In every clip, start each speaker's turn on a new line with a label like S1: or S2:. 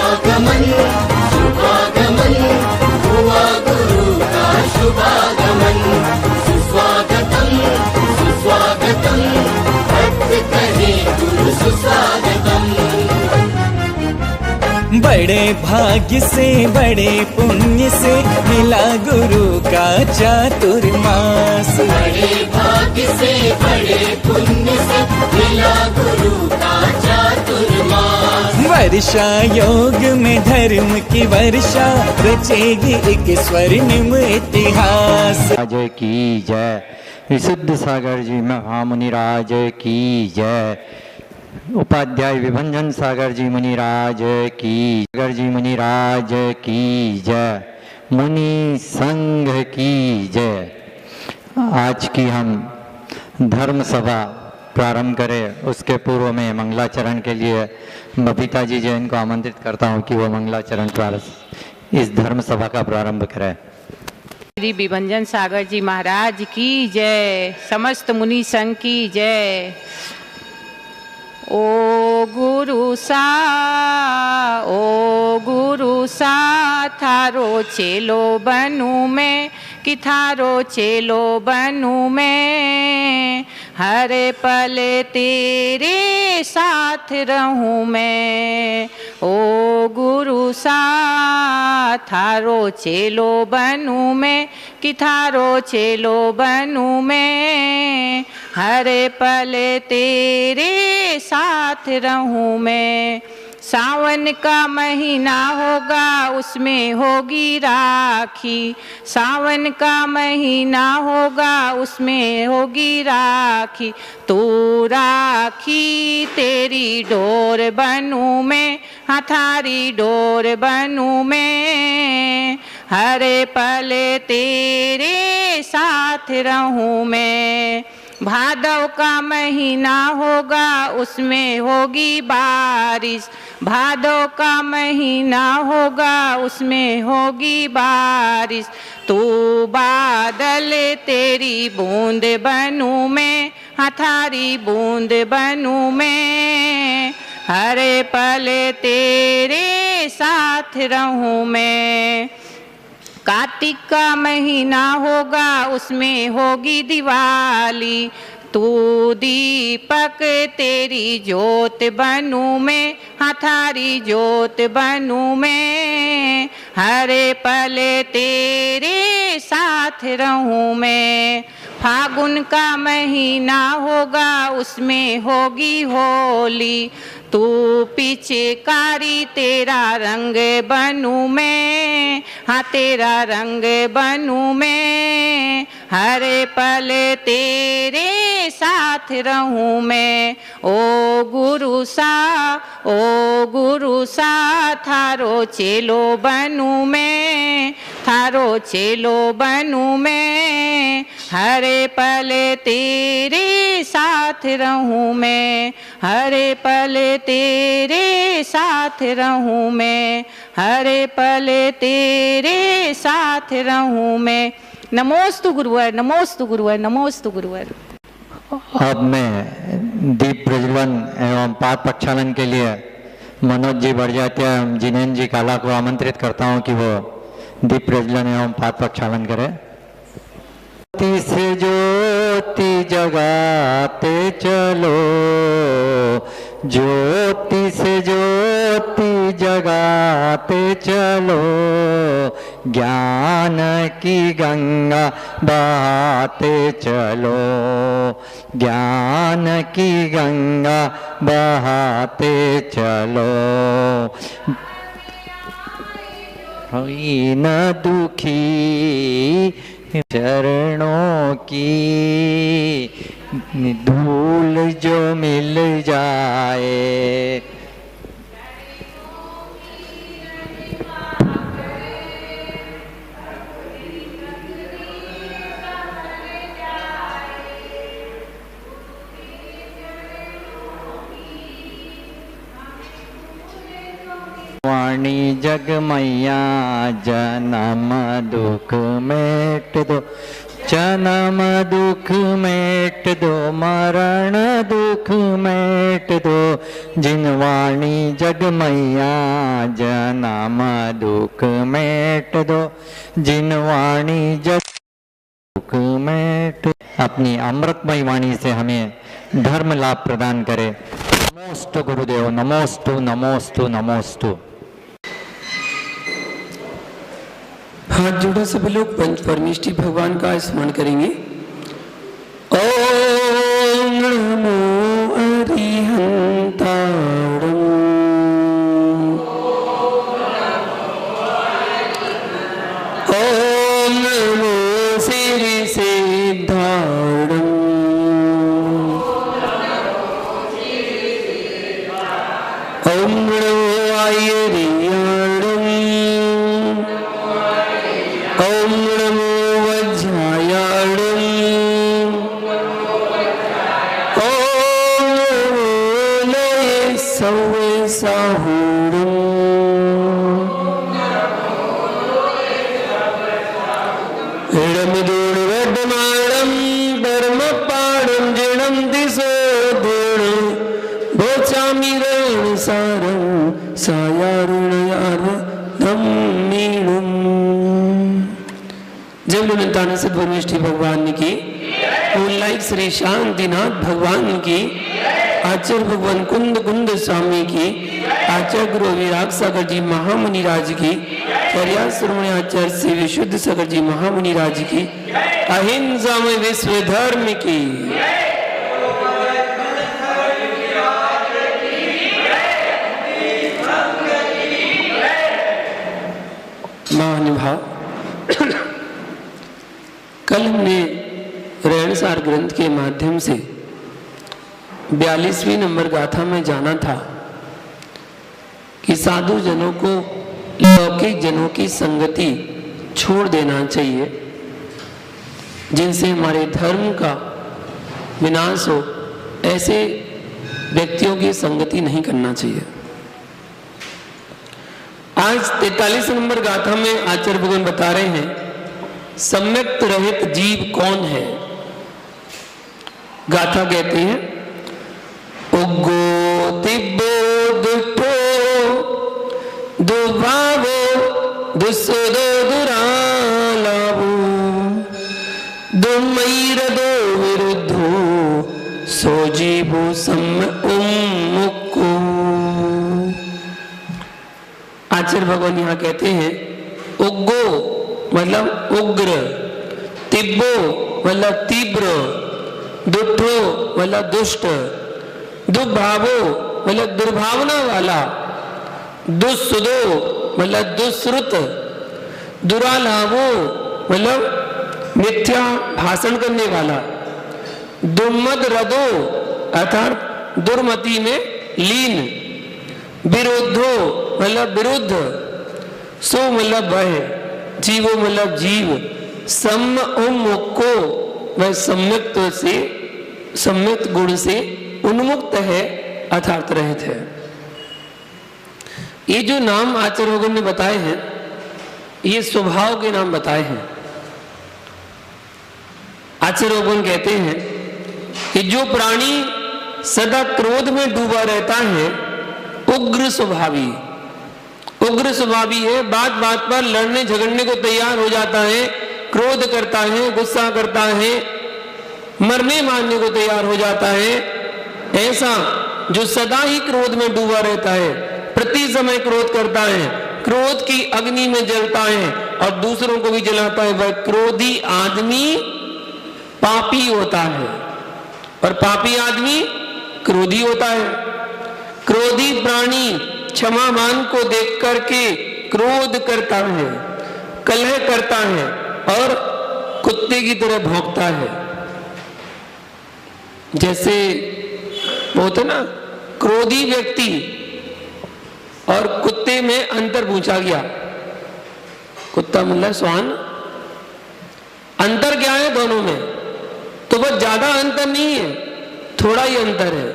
S1: शुभागमन शुभागमन हुआ गुरु का शुभागमन। सुस्वागतम सुस्वागतम भक्त कहे गुरु सुस्वागतम।
S2: बड़े भाग्य से बड़े पुण्य से मिला गुरु का चातुर्मास।
S1: बड़े भाग्य से बड़े पुण्य से मिला गुरु का चातुर्मास।
S2: वर्षा योग में धर्म की वर्षा रचेगी एक स्वर्णिम इतिहास।
S3: राज की जय। विशुद्ध सागर जी महामुनि राज की जय। उपाध्याय विभंजन सागर जी मुनि राज की, सागर जी मुनि राज की जय। मुनि संघ की जय। आज की हम धर्म सभा प्रारंभ करें उसके पूर्व में मंगलाचरण के लिए बबीता जी जैन को आमंत्रित करता हूं कि वो मंगलाचरण प्रारंभ इस धर्म सभा का प्रारंभ करें।
S4: श्री विभंजन सागर जी महाराज की जय। समस्त मुनि संघ की जय। ओ गुरु सा थारो चेलो बनूं मैं कि थारो चेलो बनूं मैं। हर पल तेरे साथ रहूं मैं। ओ गुरु सा थारो चेलो बनूं मैं कि थारो चेलो बनूं मैं। हर पल तेरे साथ रहूं मैं। सावन का महीना होगा उसमें होगी राखी। सावन का महीना होगा उसमें होगी राखी। तू राखी तेरी डोर बनूं मैं, हाँ थारी डोर बनूं मैं। हर पल तेरे साथ रहूं मैं। भादव का महीना होगा उसमें होगी बारिश। भादव का महीना होगा उसमें होगी बारिश। तू बादल तेरी बूंद बनूं मैं, हाँ थारी बूंद बनूं मैं। हर पल तेरे साथ रहूं मैं। कार्तिक का महीना होगा उसमें होगी दिवाली। तू दीपक तेरी ज्योत बनूं मैं, हाँ थारी ज्योत बनूं मैं। हर पल तेरे साथ रहूं मैं। फागुन का महीना होगा उसमें होगी होली। तू पिचकारी तेरा रंग बनूं मैं, हाँ तेरा रंग बनूं मैं। हर पल तेरे साथ रहूं मैं। ओ गुरु सा थारो चेलो बनूं मैं, थारो चेलो बनूं मैं। हर पल तेरे साथ रहूं मैं। हर पल तेरे साथ रहूं मैं। हर पल तेरे साथ रहूं मैं। नमोस्तु गुरुवर, नमोस्तु गुरुवर, नमोस्तु गुरुवर।
S3: अब मैं दीप प्रज्वलन एवं पाठ प्रक्षालन के लिए मनोज जी बढ़िया जिनेन्द्र जी काला को आमंत्रित करता हूं कि वो दीप प्रज्वलन एवं पाठ प्रक्षालन करें। ज्योति से ज्योति जगाते चलो, ज्योति से ज्योति जगाते चलो। ज्ञान की गंगा बहाते चलो, ज्ञान की गंगा बहाते चलो। न दुखी चरणों की धूल जो मिल जाए। वाणी जग मैया जन्म दुख मेट दो, जन्म दुख मेट दो, मरण दुख मेट दो। जिनवाणी जग मैया जन्म दुख मेट दो, जिनवाणी जग दुख मेट। अपनी अमृतमय वाणी से हमें धर्म लाभ प्रदान करे। नमोस्तु गुरुदेव, नमोस्तु नमोस्तु नमोस्तु।
S5: हाथ जोड़ो सभी लोग, पंच परमेष्टि भगवान का स्मरण करेंगे। ओम नमो अरिहंताणं, ओम नमो सिद्धि सिद्धाणं, ओम नमो आयर्याणं, ओम नमो वज्रायाणं, ओम नमो लये सवे साहूणं, इडमिदुर्वड्डमाणं धर्मपाणं जिणं दिशो धूणं, भोचामि रणसारं सायारुणयार्धं मीणुम्। जय बोलो सद्गुरुष्टि भगवान की, लाइक श्री शांतिनाथ भगवान की, आचार्य भगवान कुंद कुंद स्वामी की, आचार्य गुरु विराग सागर जी महामुनि राज की, चर्या श्रोमणी आचार्य श्री विशुद्ध सागर जी महामुनि राज की, अहिंसा में विश्व धर्म की। महानुभाव, कल हमने रहनसार ग्रंथ के माध्यम से 42वीं नंबर गाथा में जाना था कि साधु जनों को लौकिक जनों की संगति छोड़ देना चाहिए, जिनसे हमारे धर्म का विनाश हो। ऐसे व्यक्तियों की संगति नहीं करना चाहिए। आज 43 नंबर गाथा में आचार्य भगवान बता रहे हैं सम्यक्त रहित जीव कौन है। गाथा कहते हैं उग्गो तिब्बो दुष्टो दुर्भावो दुस्सदो दुरालाभो दुर्मयिरदो विरुद्धो सोजीवो सम्य उन्मुक्को। आचार्य भगवान यहाँ कहते हैं उग्गो मतलब उग्र, तिब्बो मतलब तीव्र, दुष्टो मतलब दुष्ट, दुर्भावो मतलब दुर्भावना वाला, दुस्सुदो मतलब दुश्रुत, दुरालाभो मतलब मिथ्या भाषण करने वाला, दुर्मद रदो अर्थात दुर्मति में लीन, विरुद्धो मतलब विरुद्ध, सो मतलब वह, जीवो मतलब जीव, सम्म उन्मुक्को वह सम्यक्त से, सम्यक्त गुण से उन्मुक्त है अर्थात रहित है। ये जो नाम आचार्य भगवान ने बताए हैं ये स्वभाव के नाम बताए हैं। आचार्य भगवान कहते हैं कि जो प्राणी सदा क्रोध में डूबा रहता है उग्र स्वभावी, उग्र स्वभावी है, बात बात पर लड़ने झगड़ने को तैयार हो जाता है, क्रोध करता है, गुस्सा करता है, मरने मारने को तैयार हो जाता है। ऐसा जो सदा ही क्रोध में डूबा रहता है, प्रति समय क्रोध करता है, क्रोध की अग्नि में जलता है और दूसरों को भी जलाता है, वह क्रोधी आदमी पापी होता है और पापी आदमी क्रोधी होता है। क्रोधी प्राणी क्षमामान को देख करके क्रोध करता है, कलह करता है और कुत्ते की तरह भौंकता है। जैसे होता ना क्रोधी व्यक्ति और कुत्ते में अंतर पूछा गया, कुत्ता मतलब श्वान, अंतर क्या है दोनों में? तो बस ज्यादा अंतर नहीं है, थोड़ा ही अंतर है।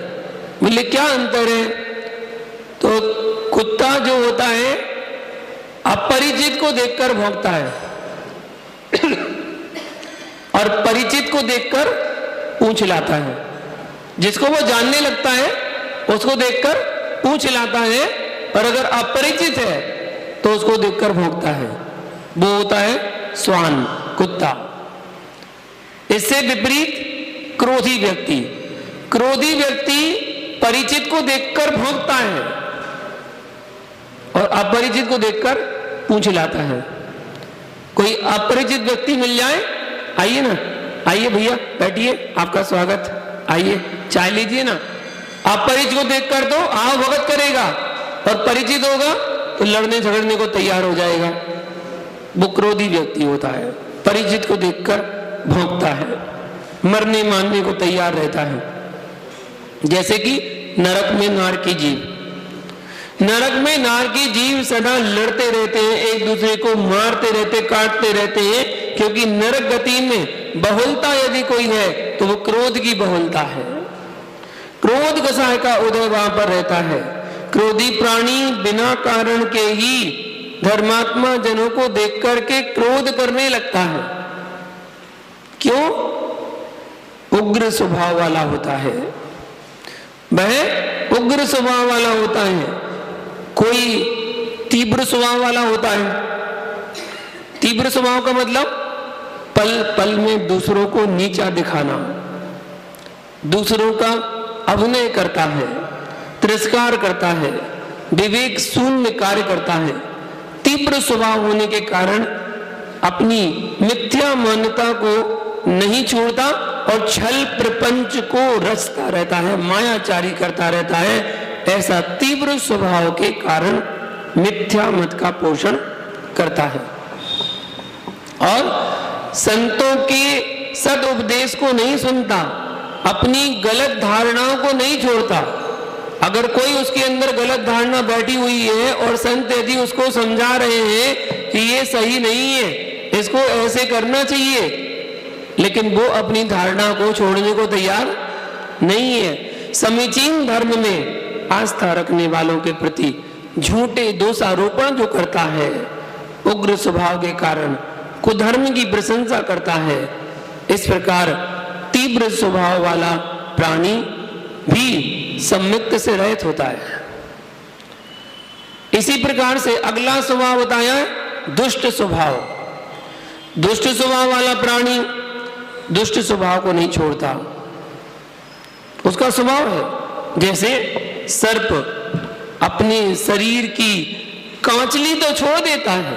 S5: बोले क्या अंतर है? तो कुत्ता जो होता है अपरिचित को देखकर भौंकता है और परिचित को देखकर पूंछ लाता है। जिसको वो जानने लगता है उसको देखकर पूंछ हिलाता है, और अगर अपरिचित है तो उसको देखकर भौंकता है। वो होता है श्वान, कुत्ता। इससे विपरीत क्रोधी व्यक्ति, क्रोधी व्यक्ति परिचित को देखकर भौंकता है और अपरिचित को देखकर पूंछ हिलाता है। कोई अपरिचित व्यक्ति मिल जाए, आइए ना, आइए भैया बैठिए, आपका स्वागत, आइए चाय लीजिए ना। अपरिचित को देखकर तो आओ भगत करेगा, और परिचित होगा तो लड़ने झगड़ने को तैयार हो जाएगा। वो क्रोधी व्यक्ति होता है, परिचित को देखकर भौंकता है, मरने मारने को तैयार रहता है। जैसे कि नरक में नार की जीव, नरक में नार की जीव सदा लड़ते रहते हैं, एक दूसरे को मारते रहते, काटते रहते हैं, क्योंकि नरक गति में बहुलता यदि कोई है तो वो क्रोध की बहुलता है। क्रोध कसाय का उदय वहां पर रहता है। क्रोधी प्राणी बिना कारण के ही धर्मात्मा जनों को देख करके क्रोध करने लगता है। क्यों? उग्र स्वभाव वाला होता है, वह उग्र स्वभाव वाला होता है। कोई तीव्र स्वभाव वाला होता है। तीव्र स्वभाव का मतलब पल पल में दूसरों को नीचा दिखाना, दूसरों का अभिनय करता है, तिरस्कार करता है, विवेक शून्य कार्य करता है। तीव्र स्वभाव होने के कारण अपनी मिथ्या मान्यता को नहीं छोड़ता और छल प्रपंच को रचता रहता है, मायाचारी करता रहता है। ऐसा तीव्र स्वभाव के कारण मिथ्या मत का पोषण करता है और संतों के सद उपदेश को नहीं सुनता, अपनी गलत धारणाओं को नहीं छोड़ता। अगर कोई उसके अंदर गलत धारणा बैठी हुई है और संत यदि उसको समझा रहे हैं कि ये सही नहीं है, इसको ऐसे करना चाहिए, लेकिन वो अपनी धारणा को छोड़ने को तैयार नहीं है। समीचीन धर्म में आस्था रखने वालों के प्रति झूठे दोषारोपण जो करता है, उग्र स्वभाव के कारण कुधर्म की प्रशंसा करता है, इस प्रकार तीव्र स्वभाव वाला प्राणी भी सम्यक्त से रहित होता है। इसी प्रकार से अगला स्वभाव बताया है दुष्ट स्वभाव। दुष्ट स्वभाव वाला प्राणी दुष्ट स्वभाव को नहीं छोड़ता। उसका स्वभाव है जैसे सर्प अपने शरीर की कांचली तो छोड़ देता है,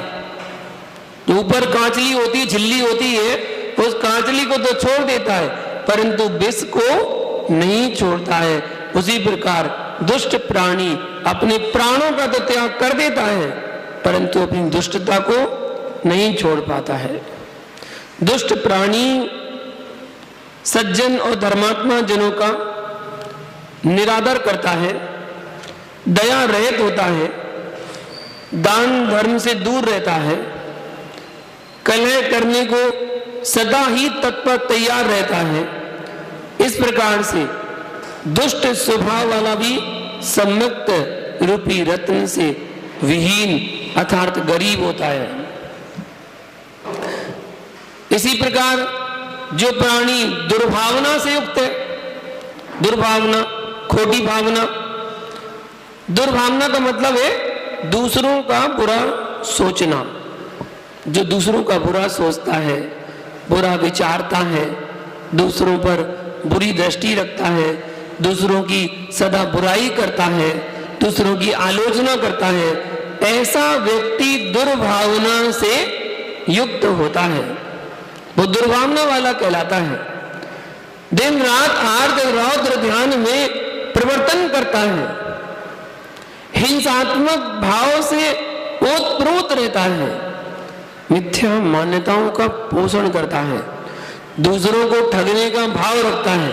S5: जो ऊपर कांचली होती है, झिल्ली होती है, उस कांचली को तो छोड़ देता है, परंतु विष को नहीं छोड़ता है। उसी प्रकार दुष्ट प्राणी अपने प्राणों का तो त्याग कर देता है, परंतु अपनी दुष्टता को नहीं छोड़ पाता है। दुष्ट प्राणी सज्जन और धर्मात्मा जनों का निरादर करता है, दया रहित होता है, दान धर्म से दूर रहता है, कलह करने को सदा ही तत्पर तैयार रहता है। इस प्रकार से दुष्ट स्वभाव वाला भी सम्यक्त रूपी रत्न से विहीन अर्थात गरीब होता है। इसी प्रकार जो प्राणी दुर्भावना से युक्त है, दुर्भावना, खोटी भावना, दुर्भावना का मतलब है दूसरों का बुरा सोचना। जो दूसरों का बुरा सोचता है, बुरा विचारता है, दूसरों पर बुरी दृष्टि रखता है, दूसरों की सदा बुराई करता है, दूसरों की आलोचना करता है, ऐसा व्यक्ति दुर्भावना से युक्त होता है, वो दुर्भावना वाला कहलाता है। दिन रात आर्त रौद्र ध्यान में प्रवर्तन करता है, हिंसात्मक भाव से ओतप्रोत रहता है, मिथ्या मान्यताओं का पोषण करता है, दूसरों को ठगने का भाव रखता है,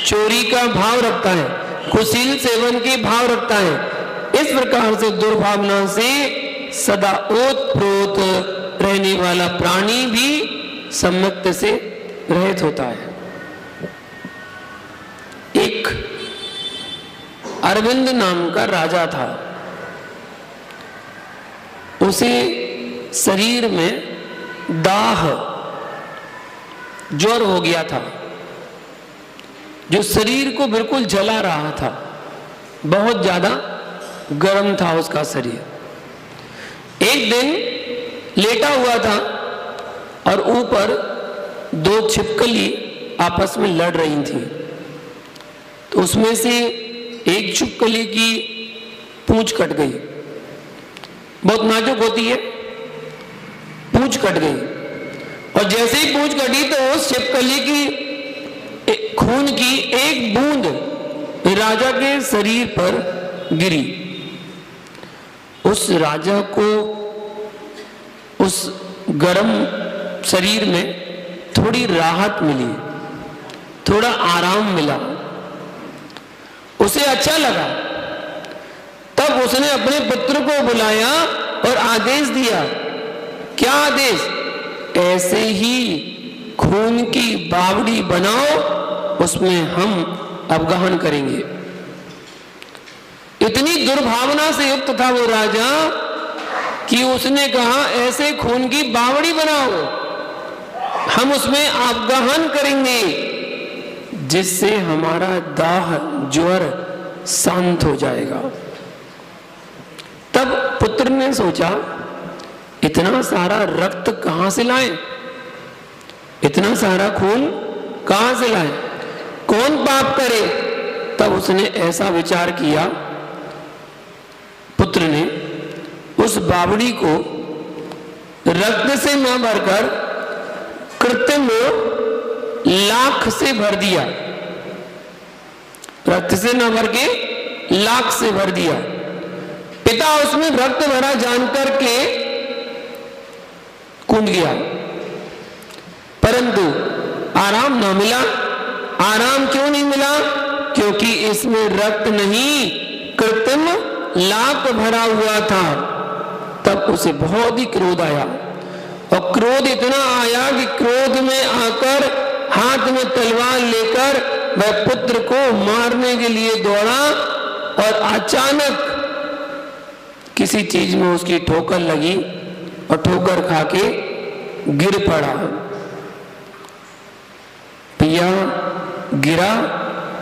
S5: चोरी का भाव रखता है, कुशील सेवन के भाव रखता है। इस प्रकार से दुर्भावना से सदा ओतप्रोत रहने वाला प्राणी भी सम्यक्त से रहित होता है। एक अरविंद नाम का राजा था, उसे शरीर में दाह ज्वर हो गया था, जो शरीर को बिल्कुल जला रहा था, बहुत ज्यादा गर्म था उसका शरीर। एक दिन लेटा हुआ था और ऊपर दो छिपकली आपस में लड़ रही थी। तो उसमें से एक छिपकली की पूंछ कट गई, बहुत नाजुक होती है, पूंछ कट गई। और जैसे ही पूंछ कटी तो उस छिपकली की खून की एक बूंद राजा के शरीर पर गिरी। उस राजा को उस गर्म शरीर में थोड़ी राहत मिली, थोड़ा आराम मिला, उसे अच्छा लगा। तब उसने अपने पुत्र को बुलाया और आदेश दिया। क्या आदेश? ऐसे ही खून की बावड़ी बनाओ, उसमें हम अवगाहन करेंगे। इतनी दुर्भावना से युक्त था वो राजा कि उसने कहा ऐसे खून की बावड़ी बनाओ, हम उसमें अवगाहन करेंगे, जिससे हमारा दाह ज्वर शांत हो जाएगा। तब पुत्र ने सोचा इतना सारा रक्त कहां से लाएं, इतना सारा खून कहां से लाएं, कौन पाप करे। तब उसने ऐसा विचार किया, पुत्र ने उस बावड़ी को रक्त से न भरकर कृत्रिम लाख से भर दिया, रक्त से न भर के लाख से भर दिया। पिता उसमें रक्त भरा जानकर के कूद गया, परंतु आराम ना मिला। आराम क्यों नहीं मिला? क्योंकि इसमें रक्त नहीं, कृत्रिम लाख भरा हुआ था। तब उसे बहुत ही क्रोध आया, और क्रोध इतना आया कि क्रोध में आकर हाथ में तलवार लेकर वह पुत्र को मारने के लिए दौड़ा, और अचानक किसी चीज में उसकी ठोकर लगी और ठोकर खा के गिर पड़ा। पिया गिरा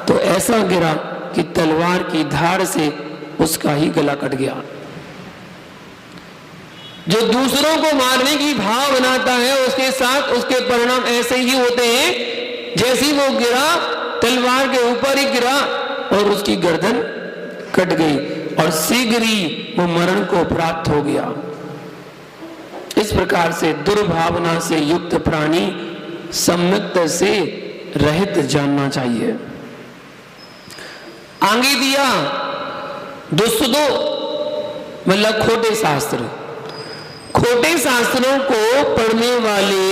S5: तो ऐसा गिरा कि तलवार की धार से उसका ही गला कट गया। जो दूसरों को मारने की भाव बनाता है उसके साथ उसके परिणाम ऐसे ही होते हैं। जैसे ही वो गिरा, तलवार के ऊपर ही गिरा और उसकी गर्दन कट गई, और शीघ्र ही वो मरण को प्राप्त हो गया। इस प्रकार से दुर्भावना से युक्त प्राणी सम्यक्त से रहित जानना चाहिए। आगे दिया दुष्टो मतलब खोटे शास्त्र। खोटे शास्त्रों को पढ़ने वाले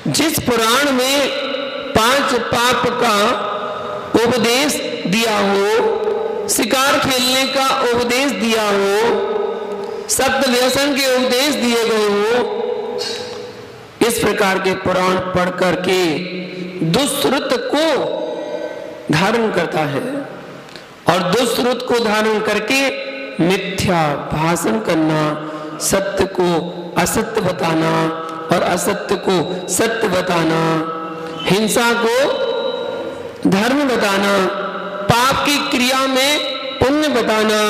S5: जिस पुराण में 5 पाप का उपदेश दिया हो, शिकार खेलने का उपदेश दिया हो, सत्य व्यसन के उपदेश दिए गए हो, इस प्रकार के पुराण पढ़ करके दुष्कृत को धारण करता है, और दुष्कृत को धारण करके मिथ्या भाषण करना, सत्य को असत्य बताना और असत्य को सत्य बताना, हिंसा को धर्म बताना, पाप की क्रिया में पुण्य बताना।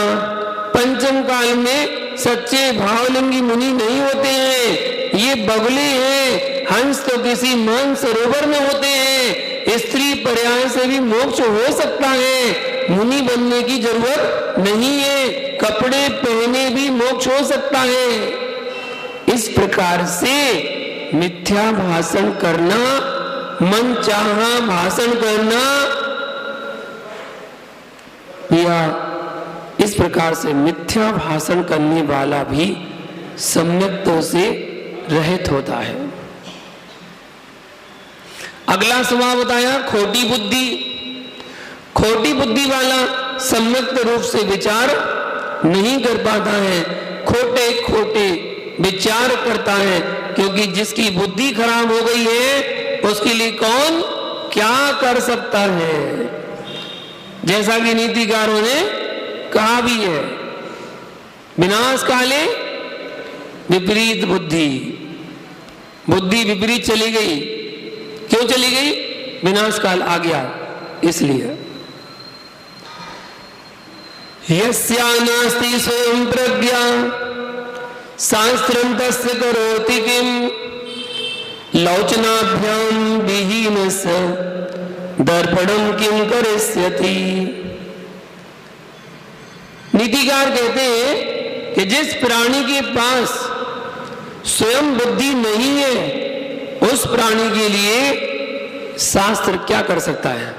S5: पंचम काल में सच्चे भावलिंगी मुनि नहीं होते हैं, ये बगुले हैं। हंस तो किसी मान सरोवर में होते हैं। स्त्री पर्याय से भी मोक्ष हो सकता है, मुनि बनने की जरूरत नहीं है। कपड़े पहने भी मोक्ष हो सकता है। इस प्रकार से मिथ्या भाषण करना, मनचाहा भाषण करना, या इस प्रकार से मिथ्या भाषण करने वाला भी सम्यक्तों से रहित होता है। अगला स्वभाव बताया खोटी बुद्धि। खोटी बुद्धि वाला सम्यक्त रूप से विचार नहीं कर पाता है, खोटे खोटे विचार करता है, क्योंकि जिसकी बुद्धि खराब हो गई है उसके लिए कौन क्या कर सकता है। जैसा कि नीतिकारों ने कहा भी है, विनाश काले विपरीत बुद्धि। बुद्धि विपरीत चली गई, क्यों चली गई? विनाश काल आ गया इसलिए। यस्या नास्ति स्वयं प्रज्ञा शास्त्रं तस्य करोति किम लौचनाभ्याम विहीनस्य दर्पणम किम करिष्यति। नीतिकार कहते हैं कि जिस प्राणी के पास स्वयं बुद्धि नहीं है उस प्राणी के लिए शास्त्र क्या कर सकता है?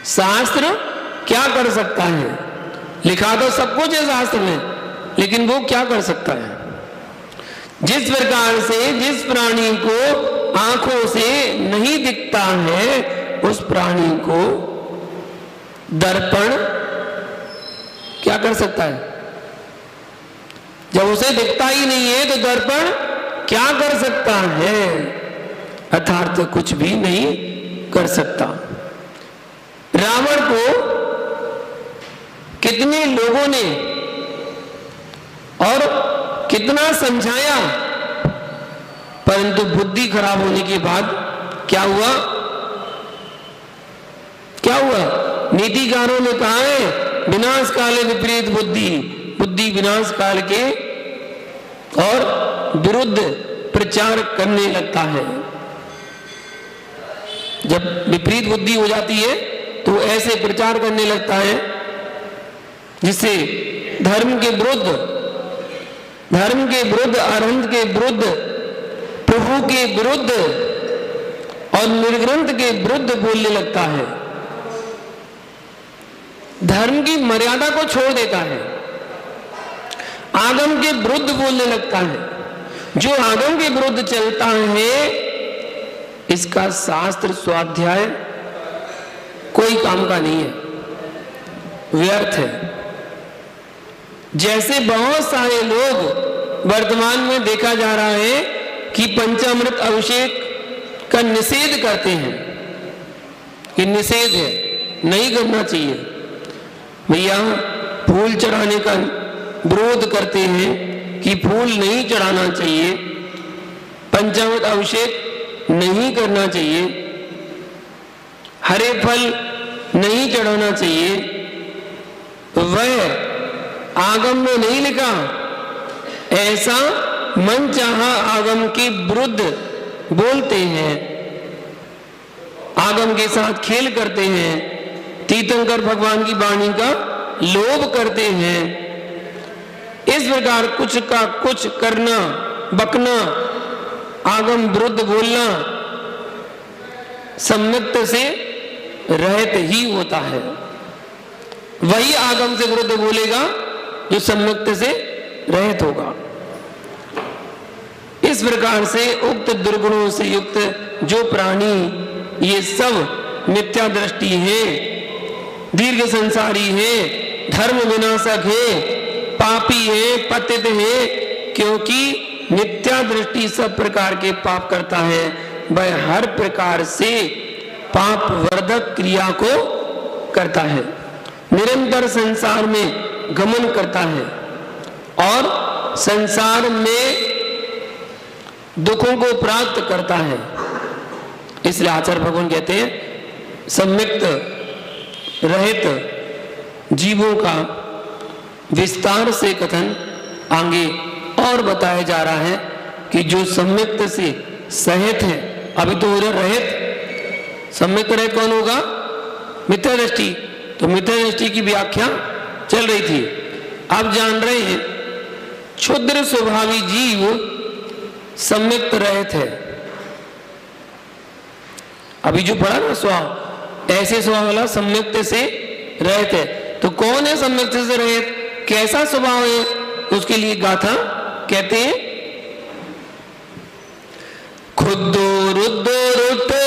S5: शास्त्र क्या कर सकता है? लिखा तो सब कुछ है शास्त्र में, लेकिन वो क्या कर सकता है? जिस प्रकार से जिस प्राणी को आंखों से नहीं दिखता है उस प्राणी को दर्पण क्या कर सकता है? जब उसे दिखता ही नहीं है तो दर्पण क्या कर सकता है? अर्थात कुछ भी नहीं कर सकता। रावण को कितने लोगों ने और कितना समझाया, परंतु बुद्धि खराब होने के बाद क्या हुआ? क्या हुआ? नीतिकारों ने कहा है विनाश काले विपरीत बुद्धि, बुद्धि विनाश काल के और विरुद्ध प्रचार करने लगता है। जब विपरीत बुद्धि हो जाती है तो ऐसे प्रचार करने लगता है जिससे धर्म के विरुद्ध, अरहंत के विरुद्ध, प्रभु के विरुद्ध और निर्ग्रंथ के विरुद्ध बोलने लगता है। धर्म की मर्यादा को छोड़ देता है, आगम के विरुद्ध बोलने लगता है। जो आगम के विरुद्ध चलता है इसका शास्त्र स्वाध्याय कोई काम का नहीं है, व्यर्थ है। जैसे बहुत सारे लोग वर्तमान में देखा जा रहा है कि पंचामृत अभिषेक का निषेध करते हैं, ये निषेध है, नहीं करना चाहिए। भैया फूल चढ़ाने का विरोध करते हैं कि फूल नहीं चढ़ाना चाहिए, पंचामृत अभिषेक नहीं करना चाहिए, हरे फल नहीं चढ़ाना चाहिए। वह आगम में नहीं लिखा, ऐसा मन चाहा आगम के विरुद्ध बोलते हैं, आगम के साथ खेल करते हैं, तीर्थंकर भगवान की वाणी का लोभ करते हैं। इस प्रकार कुछ का कुछ करना, बकना, आगम विरुद्ध बोलना सम्यक्त से रहित ही होता है। वही आगम से विरुद्ध बोलेगा जो सम्यक्त से रहित होगा। इस प्रकार से उक्त दुर्गुणों से युक्त जो प्राणी ये सब मिथ्या दृष्टि है, दीर्घ संसारी है, धर्म विनाशक है, पापी है, पतित है, क्योंकि मिथ्या दृष्टि सब प्रकार के पाप करता है, वह हर प्रकार से पाप वर्धक क्रिया को करता है, निरंतर संसार में गमन करता है और संसार में दुखों को प्राप्त करता है। इसलिए आचार्य भगवान कहते हैं सम्यक्त रहित जीवों का विस्तार से कथन आगे और बताया जा रहा है कि जो सम्यक्त से सहित है, अभी तो उधर रहित, सम्यक्त रहित कौन होगा? मिथ्या दृष्टि। तो मिथ्या दृष्टि की व्याख्या चल रही थी। अब जान रहे हैं क्षुद्र स्वभावी जीव सम्यक्त रहित है। अभी जो पढ़ा ना स्वभाव, ऐसे स्वभाव वाला सम्यक्त से रहित है। तो कौन है सम्यक्त से रहित? कैसा स्वभाव है? उसके लिए गाथा कहते हैं खुदो रुद्धो रुठो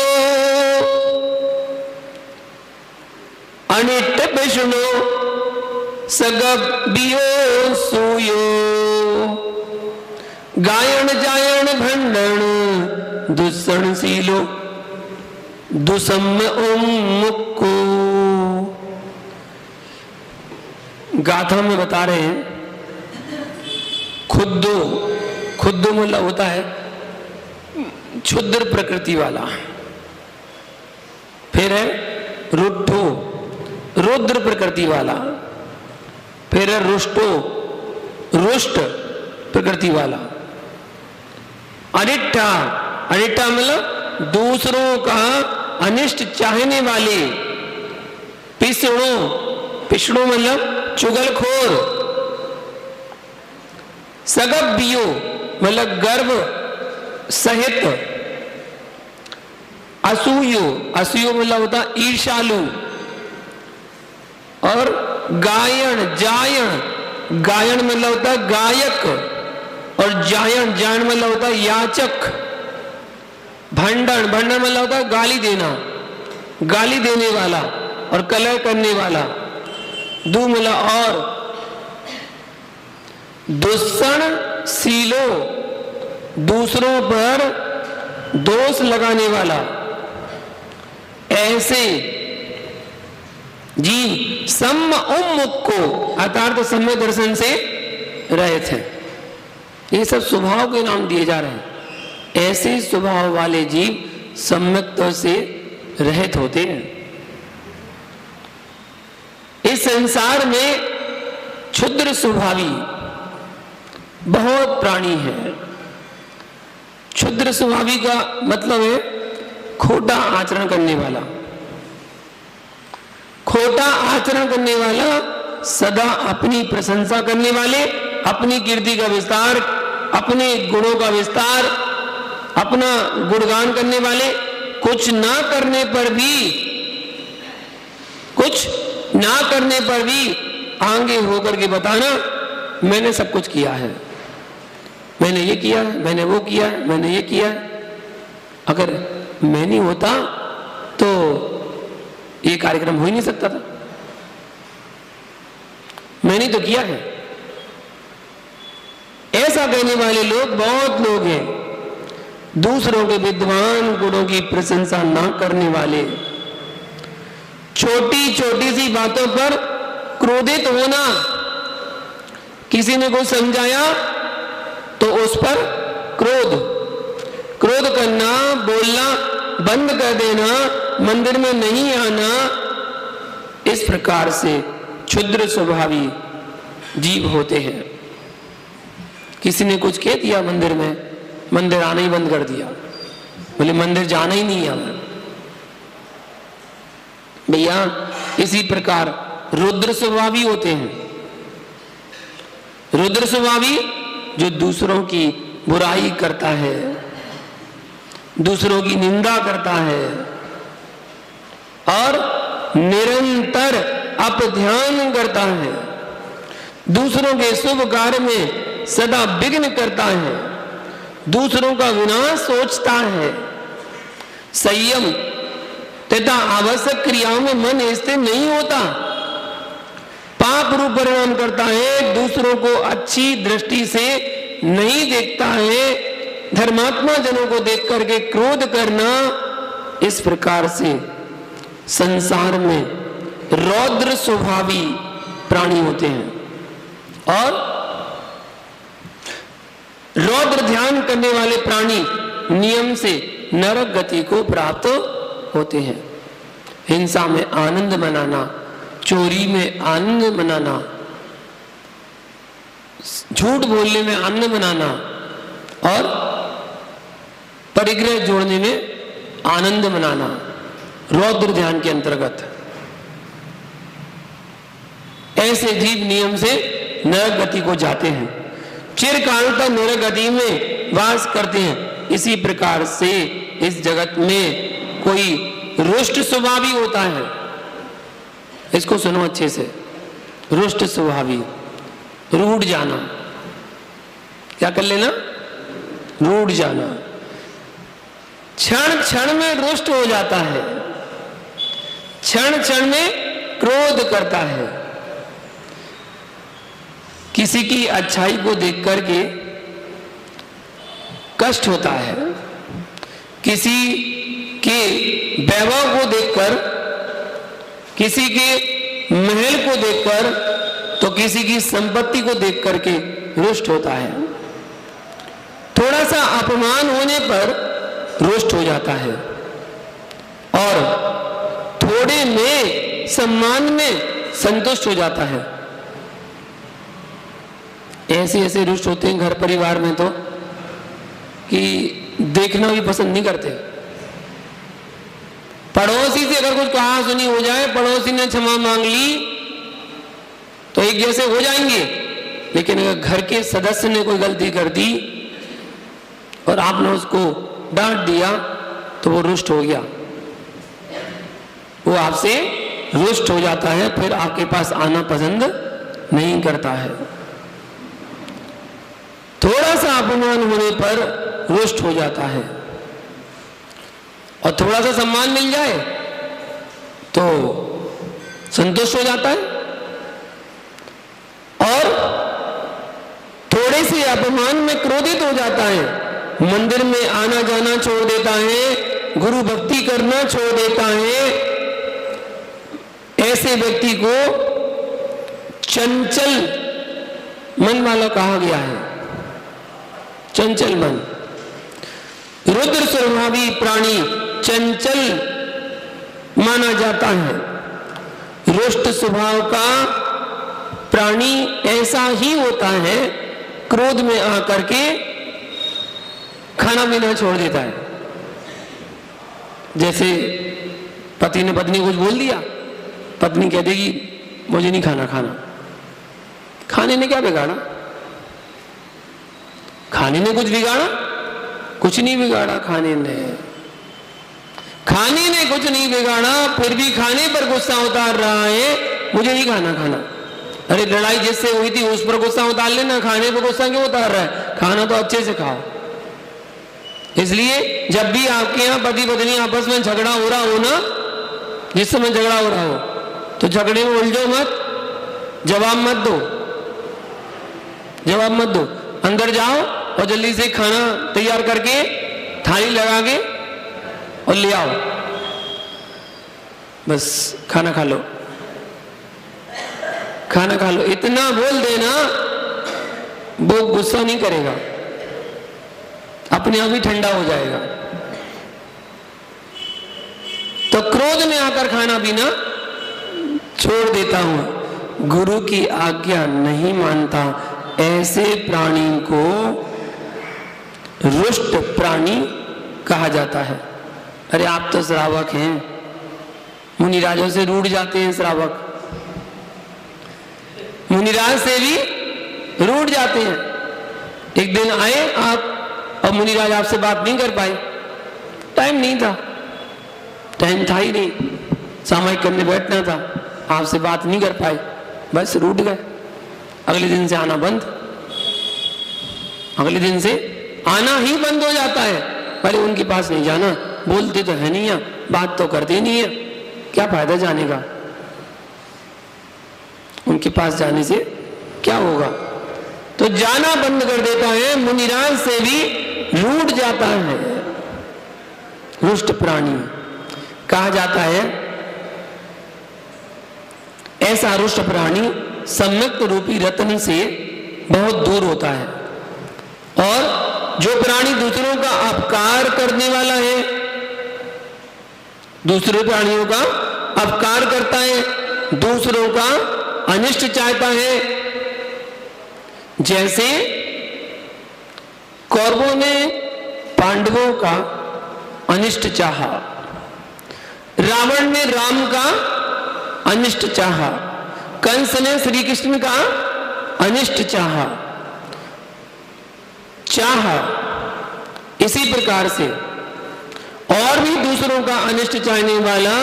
S5: अनिट विष्णु सगब बियो सुयो गायन जायन भंडन दुष्ण सीलो दुसम्य उम्मुक्को। गाथा में बता रहे हैं खुद्दो, खुद्दो मतलब होता है क्षुद्र प्रकृति वाला। फिर है रुद्धो, रुद्ध रौद्र प्रकृति वाला। फिर है रुष्टो, रुष्ट प्रकृति वाला। अनिष्ठा, अनिष्ठा मतलब दूसरों का अनिष्ट चाहने वाले। पिसड़ो, पिसड़ो मतलब चुगलखोर। सगब्बियो मतलब गर्व सहित। असूयो, असूयो मतलब होता ईर्षालु। और गायन, जायन, गायन मतलब होता गायक। और जायन, जायन मतलब होता याचक। भंडन, भंडन मतलब होता गाली देना, गाली देने वाला और कलह करने वाला। दू मतलब और। दुष्ण शीलो, दूसरों पर दोष लगाने वाला। ऐसे जी सम उम्मुख को अर्थात सम्य दर्शन से रहित है। ये सब स्वभाव के नाम दिए जा रहे हैं। ऐसे स्वभाव वाले जीव सम्यक्ता से रहित होते हैं। इस संसार में क्षुद्र स्वभावी बहुत प्राणी है। क्षुद्र स्वभावी का मतलब है खोटा आचरण करने वाला। खोटा आचरण करने वाला, सदा अपनी प्रशंसा करने वाले, अपनी कीर्ति का विस्तार, अपने गुणों का विस्तार, अपना गुणगान करने वाले, कुछ ना करने पर भी, कुछ ना करने पर भी आगे होकर के बताना मैंने सब कुछ किया है, मैंने ये किया है, मैंने वो किया है, मैंने ये किया है। अगर मैं नहीं होता तो ये कार्यक्रम हो ही नहीं सकता था, मैंने तो किया है। ऐसा कहने वाले लोग बहुत लोग हैं। दूसरों के विद्वान गुणों की प्रशंसा ना करने वाले, छोटी छोटी सी बातों पर क्रोधित होना। किसी ने कुछ समझाया तो उस पर क्रोध, क्रोध करना, बोलना बंद कर देना, मंदिर में नहीं आना। इस प्रकार से क्षुद्र स्वभावी जीव होते हैं। किसी ने कुछ कह दिया मंदिर में, मंदिर आना ही बंद कर दिया, बोले मंदिर जाना ही नहीं है भैया। इसी प्रकार रुद्र स्वभावी होते हैं। रुद्र स्वभावी जो दूसरों की बुराई करता है, दूसरों की निंदा करता है और निरंतर अपध्यान करता है, दूसरों के शुभ कार्य में सदा विघ्न करता है, दूसरों का विनाश सोचता है, संयम तथा आवश्यक क्रियाओं में मन स्थिर नहीं होता, पाप रूप परिणाम करता है, दूसरों को अच्छी दृष्टि से नहीं देखता है, धर्मात्मा जनों को देख करके क्रोध करना। इस प्रकार से संसार में रौद्र स्वभावी प्राणी होते हैं। और रौद्र ध्यान करने वाले प्राणी नियम से नरक गति को प्राप्त होते हैं। हिंसा में आनंद मनाना, चोरी में आनंद मनाना, झूठ बोलने में आनंद मनाना और परिग्रह जोड़ने में आनंद मनाना रौद्र ध्यान के अंतर्गत। ऐसे जीव नियम से नरक गति को जाते हैं, चिरकाल तक नरक गति में वास करते हैं। इसी प्रकार से इस जगत में कोई रुष्ट स्वभावी होता है। इसको सुनो अच्छे से। रुष्ट स्वभावी, रूठ जाना, क्या कर लेना? रूठ जाना। क्षण क्षण में रुष्ट हो जाता है, क्षण क्षण में क्रोध करता है, किसी की अच्छाई को देख करके कष्ट होता है, किसी के वैभव को देखकर, किसी के महल को देखकर, तो किसी की संपत्ति को देख करके रुष्ट होता है। थोड़ा सा अपमान होने पर रुष्ट हो जाता है और थोड़े में सम्मान में संतुष्ट हो जाता है। ऐसे ऐसे रुष्ट होते हैं घर परिवार में तो कि देखना भी पसंद नहीं करते। पड़ोसी से अगर कुछ कहा सुनी हो जाए, पड़ोसी ने क्षमा मांग ली तो एक जैसे हो जाएंगे, लेकिन अगर घर के सदस्य ने कोई गलती कर दी और आपने उसको डांट दिया तो वो रुष्ट हो गया, वो आपसे रुष्ट हो जाता है, फिर आपके पास आना पसंद नहीं करता है। थोड़ा सा अपमान होने पर रुष्ट हो जाता है, और थोड़ा सा सम्मान मिल जाए तो संतुष्ट हो जाता है, और थोड़े से अपमान में क्रोधित हो जाता है, मंदिर में आना जाना छोड़ देता है, गुरु भक्ति करना छोड़ देता है। ऐसे व्यक्ति को चंचल मन वाला कहा गया है, चंचल मन। रुद्र स्वभावी प्राणी चंचल माना जाता है। रुष्ट स्वभाव का प्राणी ऐसा ही होता है, क्रोध में आकर के खाना पीना छोड़ देता है। जैसे पति ने पत्नी को कुछ बोल दिया, पत्नी कह देगी मुझे नहीं खाना खाना। खाने ने क्या बिगाड़ा? खाने ने कुछ बिगाड़ा? कुछ नहीं बिगाड़ा खाने ने। खाने ने कुछ नहीं बिगाड़ा, फिर भी खाने पर गुस्सा उतार रहा है, मुझे नहीं खाना खाना। अरे लड़ाई जिससे हुई थी उस पर गुस्सा उतार लेना, खाने पर गुस्सा क्यों उतार रहा है? खाना तो अच्छे से खाओ। इसलिए जब भी आपके यहाँ पति पत्नी आपस में झगड़ा हो रहा हो ना, जिस समय झगड़ा हो रहा हो, तो झगड़े में उलझो मत, जवाब मत दो, जवाब मत दो। अंदर जाओ और जल्दी से खाना तैयार करके थाली लगा के और ले आओ, बस खाना खा लो, खाना खा लो। इतना बोल देना, वो गुस्सा नहीं करेगा, अपने आप ही ठंडा हो जाएगा। तो क्रोध में आकर खाना पीना छोड़ देता हूं, गुरु की आज्ञा नहीं मानता, ऐसे प्राणी को रुष्ट प्राणी कहा जाता है। अरे आप तो श्रावक हैं, मुनिराजों से रूठ जाते हैं श्रावक, मुनिराज से भी रूठ जाते हैं। एक दिन आए आप और मुनिराज आपसे बात नहीं कर पाए, टाइम नहीं था, टाइम था ही नहीं, सामायिक करने बैठना था, आपसे बात नहीं कर पाए, बस रूठ गए। अगले दिन से आना बंद, अगले दिन से आना ही बंद हो जाता है। अरे उनके पास नहीं जाना, बोलते तो है नहीं है, बात तो करते नहीं है, क्या फायदा जाने का, उनके पास जाने से क्या होगा। तो जाना बंद कर देता है, मुनिराज से भी रूठ जाता है। रुष्ट प्राणी कहा जाता है। ऐसा रुष्ट प्राणी सम्यक रूपी रत्न से बहुत दूर होता है, और जो प्राणी दूसरों का अपकार करने वाला है, दूसरे प्राणियों का अपकार करता है, दूसरों का अनिष्ट चाहता है। जैसे कौरवों ने पांडवों का अनिष्ट चाहा, रावण ने राम का अनिष्ट चाहा, कंस ने श्री कृष्ण का अनिष्ट चाहा। इसी प्रकार से और भी दूसरों का अनिष्ट चाहने वाला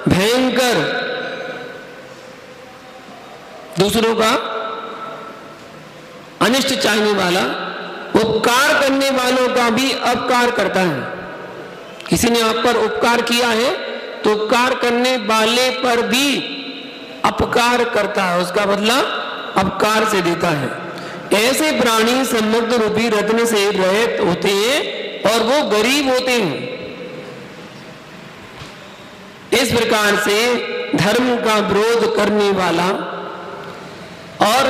S5: भयंकर, दूसरों का अनिष्ट चाहने वाला उपकार करने वालों का भी अपकार करता है। किसी ने आप पर उपकार किया है तो उपकार करने वाले पर भी अपकार करता है, उसका बदला अपकार से देता है। ऐसे प्राणी सम्मुक्त रूपी रत्न से रहित होते हैं और वो गरीब होते हैं। इस प्रकार से धर्म का विरोध करने वाला और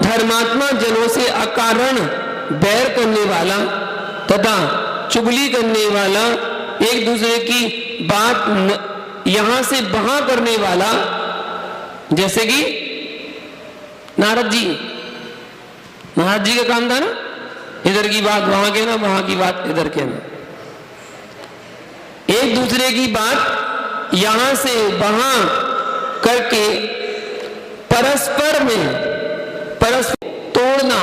S5: धर्मात्मा जनों से अकारण बैर करने वाला तथा चुगली करने वाला, एक दूसरे की बात यहां से वहां करने वाला, जैसे कि नारद जी का काम था ना, इधर की बात वहां कहना, वहां की बात इधर कहना, एक दूसरे की बात यहां से वहां करके परस्पर तोड़ना,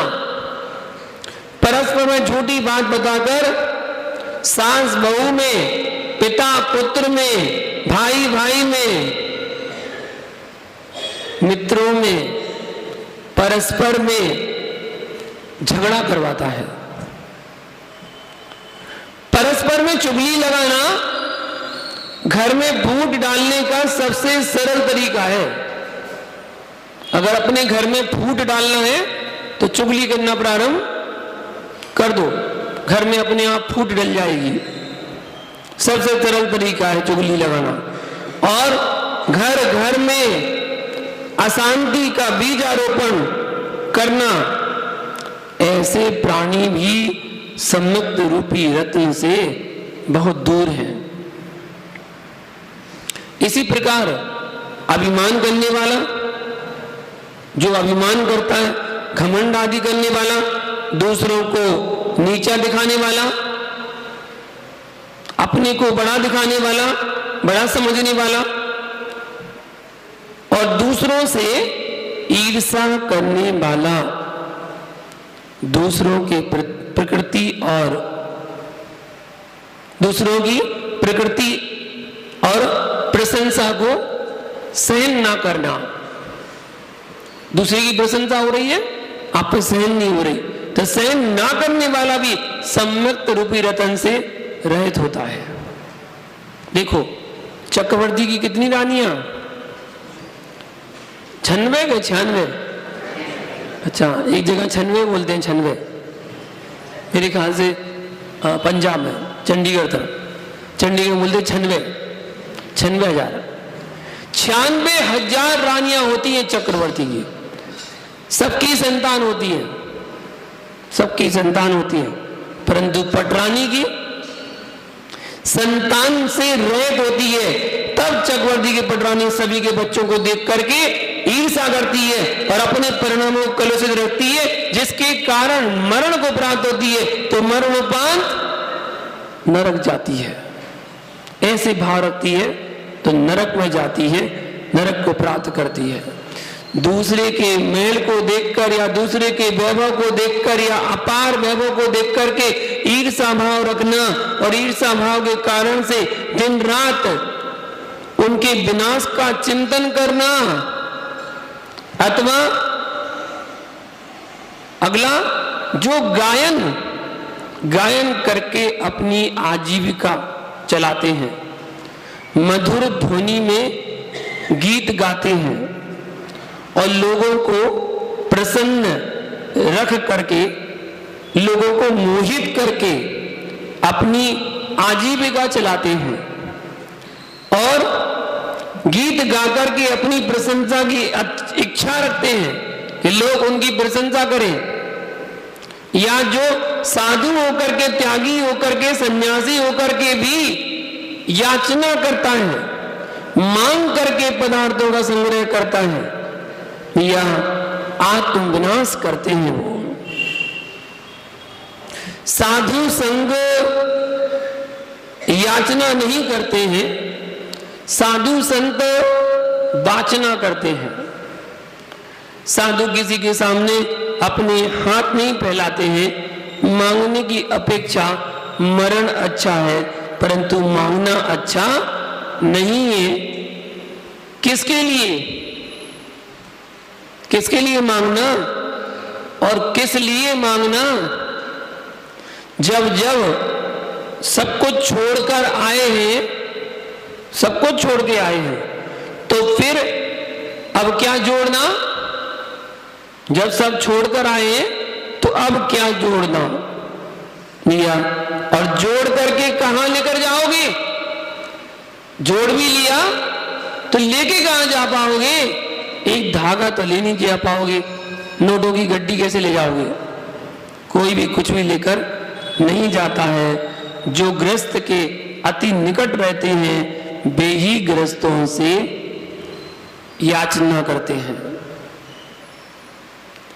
S5: परस्पर में झूठी बात बताकर सास बहू में, पिता पुत्र में, भाई भाई में, मित्रों में, परस्पर में झगड़ा करवाता है। परस्पर में चुगली लगाना घर में फूट डालने का सबसे सरल तरीका है। अगर अपने घर में फूट डालना है तो चुगली करना प्रारंभ कर दो, घर में अपने आप फूट डल जाएगी। सबसे सरल तरीका है चुगली लगाना। और घर घर में अशांति का बीजारोपण करना, ऐसे प्राणी भी सम्यक्त रूपी रत्न से बहुत दूर है। इसी प्रकार अभिमान करने वाला, जो अभिमान करता है, घमंड आदि करने वाला, दूसरों को नीचा दिखाने वाला, अपने को बड़ा दिखाने वाला, बड़ा समझने वाला, और दूसरों से ईर्ष्या करने वाला, दूसरों के प्रकृति और दूसरों की प्रकृति और प्रशंसा को सहन ना करना। दूसरे की प्रशंसा हो रही है, आप पे सहन नहीं हो रही, तो सहन ना करने वाला भी सम्यक्त रूपी रतन से रहित होता है। देखो चक्रवर्ती की कितनी रानियां, 96 के 96, अच्छा एक जगह 96 बोलते हैं, 96 मेरे ख्याल से पंजाब में, चंडीगढ़ तरफ, चंडीगढ़ बोलते 96,000 96,000 रानियां होती हैं चक्रवर्ती की। सबकी संतान होती है, सबकी संतान होती है, परंतु पटरानी की संतान से रहित होती है। तब चक्रवर्ती की पटरानी सभी के बच्चों को देख करके ईर्ष्या करती है और अपने परिणामों को कलुषित रखती है, जिसके कारण मरण को प्राप्त होती है, तो मरणोपरांत नरक जाती है। ऐसे भाव रखती है तो नरक में जाती है, नरक को प्राप्त करती है। दूसरे के मेल को देखकर या दूसरे के वैभव को देखकर या अपार वैभव को देख करके ईर्ष्या भाव रखना और ईर्ष्या भाव के कारण से दिन रात उनके विनाश का चिंतन करना, अथवा अगला जो गायन करके अपनी आजीविका चलाते हैं, मधुर ध्वनि में गीत गाते हैं और लोगों को प्रसन्न रख करके, लोगों को मोहित करके अपनी आजीविका चलाते हैं और गीत गाकर के अपनी प्रशंसा की इच्छा रखते हैं कि लोग उनकी प्रशंसा करें। या जो साधु होकर के, त्यागी होकर के, सन्यासी होकर के भी याचना करता है, मांग करके पदार्थों का संग्रह करता है, या आत्मविनाश करते हैं। वो साधु संग याचना नहीं करते हैं, साधु संत वाचना करते हैं। साधु किसी के सामने अपने हाथ नहीं फैलाते हैं। मांगने की अपेक्षा मरण अच्छा है, परंतु मांगना अच्छा नहीं है। किसके लिए, किसके लिए मांगना और किस लिए मांगना? जब जब सब कुछ छोड़कर आए हैं, सब कुछ छोड़ के आए हैं, तो फिर अब क्या जोड़ना? जब सब छोड़कर आए हैं तो अब क्या जोड़ना? लिया और जोड़ करके कहां लेकर जाओगे? जोड़ भी लिया तो लेके कहां जा पाओगे? एक धागा तो ले नहीं जा पाओगे, नोटों की गड्डी कैसे ले जाओगे? कोई भी कुछ भी लेकर नहीं जाता है। जो गृहस्थ के अति निकट रहते हैं वे ही गृहस्थों से याचना करते हैं।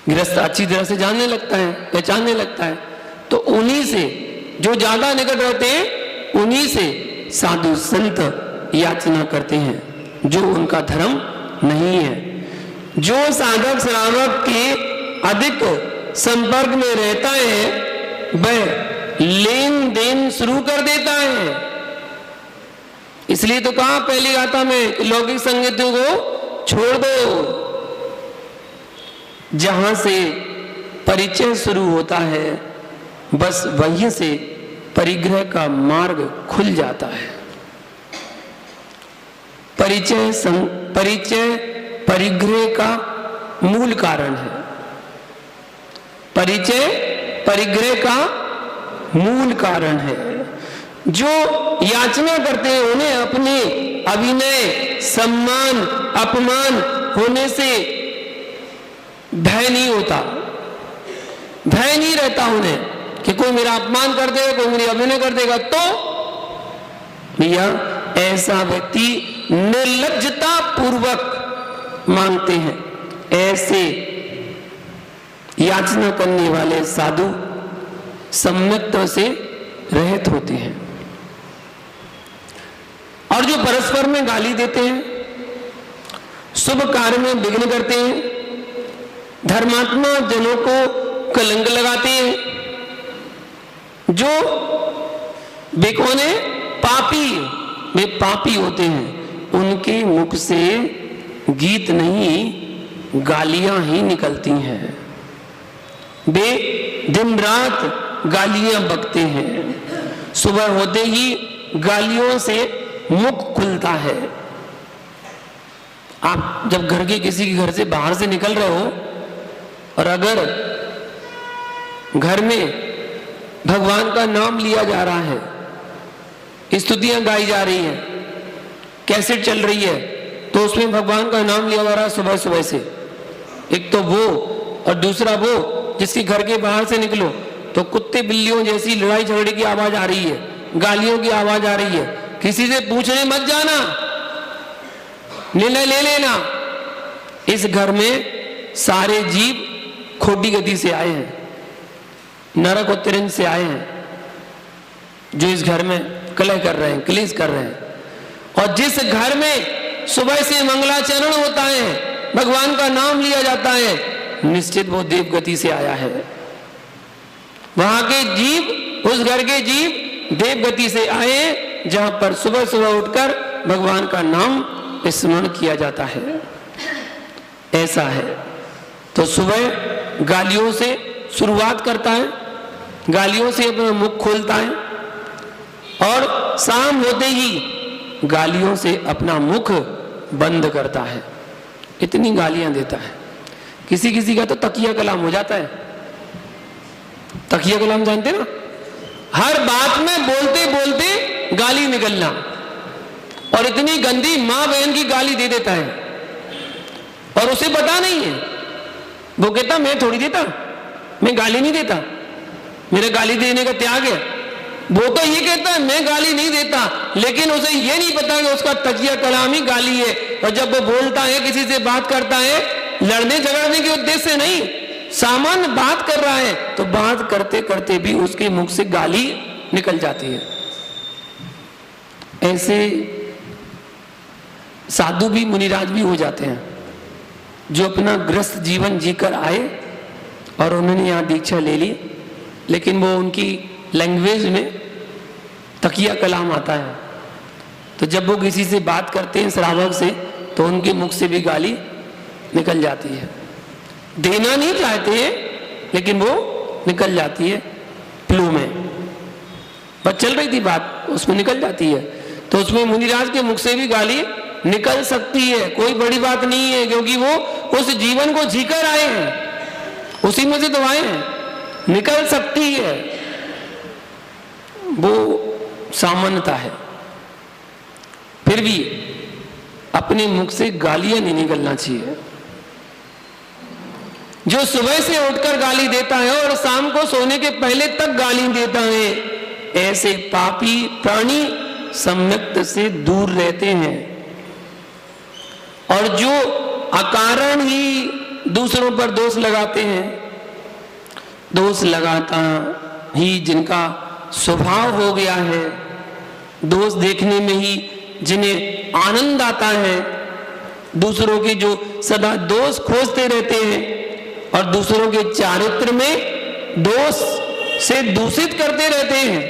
S5: गृहस्थ अच्छी तरह से जानने लगता है, पहचानने लगता है, तो उन्हीं से जो ज्यादा निकट रहते हैं उन्हीं से साधु संत याचना करते हैं, जो उनका धर्म नहीं है। जो साधक श्रावक के अधिक संपर्क में रहता है वह लेन देन शुरू कर देता है। इसलिए तो कहा पहली गाथा में लौकिक संगतियों को छोड़ दो। जहां से परिचय शुरू होता है बस वहीं से परिग्रह का मार्ग खुल जाता है। परिचय परिग्रह का मूल कारण है। परिचय परिग्रह का मूल कारण है। जो याचना करते हैं उन्हें अपने अभिनय, सम्मान, अपमान होने से भय नहीं होता, भय नहीं रहता उन्हें कि कोई मेरा अपमान कर देगा, कोई मेरी अभिनय कर देगा। तो भैया ऐसा व्यक्ति निर्लज्जता पूर्वक मांगते हैं। ऐसे याचना करने वाले साधु सम्यक्ता से रहित होते हैं। और जो परस्पर में गाली देते हैं, शुभ कार्य में विघ्न करते हैं, धर्मात्मा जनों को कलंक लगाते हैं, जो वे कौन है? पापी, वे पापी होते हैं। उनके मुख से गीत नहीं गालियां ही निकलती हैं। वे दिन रात गालियां बकते हैं। सुबह होते ही गालियों से मुख खुलता है। आप जब घर के किसी के घर से बाहर से निकल रहे हो और अगर घर में भगवान का नाम लिया जा रहा है, स्तुतियां गाई जा रही हैं, कैसेट चल रही है, तो उसमें भगवान का नाम लिया जा रहा है सुबह सुबह से। एक तो वो और दूसरा वो जिसके घर के बाहर से निकलो तो कुत्ते बिल्लियों जैसी लड़ाई झगड़े की आवाज आ रही है, गालियों की आवाज आ रही है। किसी से पूछने मत जाना, निर्णय ले लेना। इस घर में सारे जीव खोटी गति से आए हैं, नरक उत्तरन से आए हैं, जो इस घर में कलह कर रहे हैं, क्लेश कर रहे हैं। और जिस घर में सुबह से मंगलाचरण होता है, भगवान का नाम लिया जाता है, निश्चित वो देव गति से आया है। वहां के जीव, उस घर के जीव देव गति से आए जहां पर सुबह सुबह उठकर भगवान का नाम स्मरण किया जाता है। ऐसा है। तो सुबह गालियों से शुरुआत करता है, गालियों से अपना मुख खोलता है और शाम होते ही गालियों से अपना मुख बंद करता है। इतनी गालियां देता है। किसी किसी का तो तकिया कलाम हो जाता है। तकिया कलाम जानते ना, हर बात में बोलते बोलते गाली निकलना, और इतनी गंदी मां बहन की गाली दे देता है और उसे पता नहीं है। वो कहता मैं थोड़ी देता, मैं गाली नहीं देता, मेरा गाली देने का त्याग है। वो तो ये कहता है मैं गाली नहीं देता, लेकिन उसे ये नहीं पता कि उसका तकिया कलाम ही गाली है। और जब वो बोलता है, किसी से बात करता है, लड़ने झगड़ने के उद्देश्य से नहीं, सामान्य बात कर रहा है, तो बात करते करते भी उसके मुख से गाली निकल जाती है। ऐसे साधु भी, मुनिराज भी हो जाते हैं, जो अपना गृहस्थ जीवन जीकर आए और उन्होंने यहाँ दीक्षा ले ली, लेकिन वो उनकी लैंग्वेज में तकिया कलाम आता है। तो जब वो किसी से बात करते हैं श्रावक से, तो उनके मुख से भी गाली निकल जाती है। देना नहीं चाहते हैं, लेकिन वो निकल जाती है फ्लो में। बस चल रही थी बात, उसमें निकल जाती है। तो उसमें मुनिराज के मुख से भी गाली निकल सकती है, कोई बड़ी बात नहीं है, क्योंकि वो उस जीवन को जीकर आए हैं, उसी में से तो आए हैं। निकल सकती है, वो सामान्यता है। फिर भी अपने मुख से गालियां नहीं निकलना चाहिए। जो सुबह से उठकर गाली देता है और शाम को सोने के पहले तक गाली देता है, ऐसे पापी प्राणी सम्यक्त से दूर रहते हैं। और जो अकारण ही दूसरों पर दोष लगाते हैं, दोष लगाता ही जिनका स्वभाव हो गया है, दोष देखने में ही जिन्हें आनंद आता है, दूसरों के जो सदा दोष खोजते रहते हैं और दूसरों के चारित्र में दोष से दूषित करते रहते हैं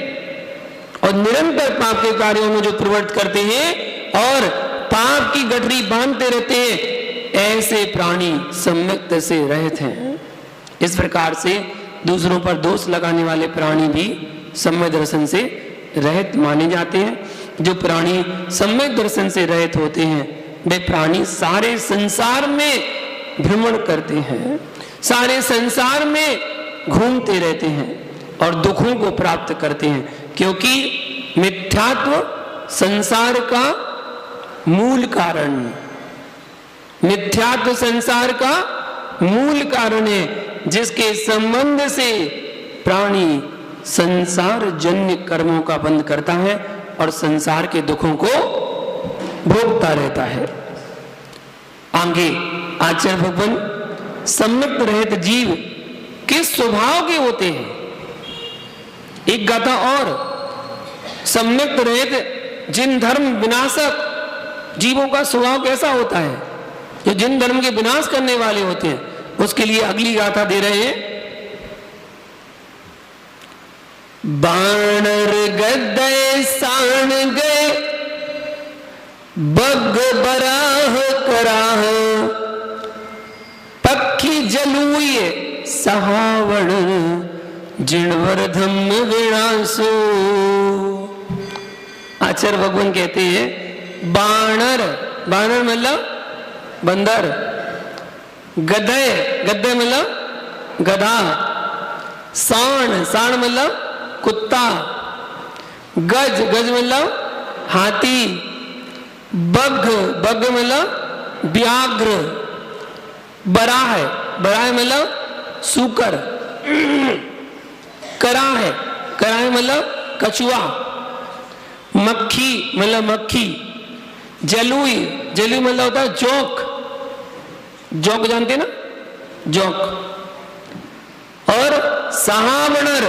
S5: और निरंतर पाप के कार्यों में जो प्रवृत्त करते हैं और पाप की गठरी बांधते रहते हैं, ऐसे प्राणी सम्यक से रहित हैं। इस प्रकार से दूसरों पर दोष लगाने वाले प्राणी भी सम्यक दर्शन से रहित माने जाते हैं। जो प्राणी सम्यक दर्शन से रहित होते हैं वे प्राणी सारे संसार में भ्रमण करते हैं, सारे संसार में घूमते रहते हैं और दुखों को प्राप्त करते हैं, क्योंकि मिथ्यात्व संसार का मूल कारण, मिथ्यात्व संसार का मूल कारण है, जिसके संबंध से प्राणी संसार जन्य कर्मों का बंध करता है और संसार के दुखों को भोगता रहता है। आगे आचार्य भगवान सम्यक रहित जीव किस स्वभाव के होते हैं, एक गाथा और, सम्यक रहित जिन धर्म विनाशक जीवों का स्वभाव कैसा होता है, जो जिन धर्म के विनाश करने वाले होते हैं, उसके लिए अगली गाथा दे रहे हैं। बाणर गद्दे साण गए बग बराह कराह, पक्षी जलुए सहावण जिणवर धम्म विनाशो। आचार्य भगवान कहते हैं बाणर, बाणर मतलब बंदर, गधे, गधे मतलब गधा, साण, साण मतलब कुत्ता, गज, गज मतलब हाथी, बग, बग मतलब व्याघ्र, बराह, बराह मतलब सूकर, कराह, कराह मतलब कछुआ, मक्खी मतलब मक्खी, जलुई, जलुई मतलब होता है जोक, जोक जानते हैं ना, जोक, और सहावणर,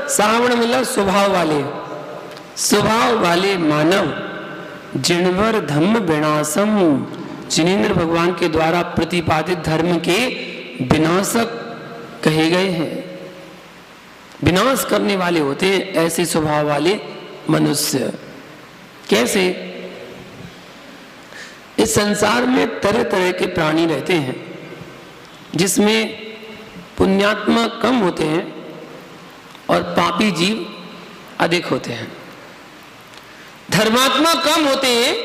S5: सहावण मतलब स्वभाव वाले, स्वभाव वाले मानव, जिणवर धम्म विनाशम, जिनेन्द्र भगवान के द्वारा प्रतिपादित धर्म के विनाशक कहे गए हैं, विनाश करने वाले होते हैं ऐसे स्वभाव वाले मनुष्य। कैसे? इस संसार में तरह तरह के प्राणी रहते हैं, जिसमें पुण्यात्मा कम होते हैं और पापी जीव अधिक होते हैं। धर्मात्मा कम होते हैं,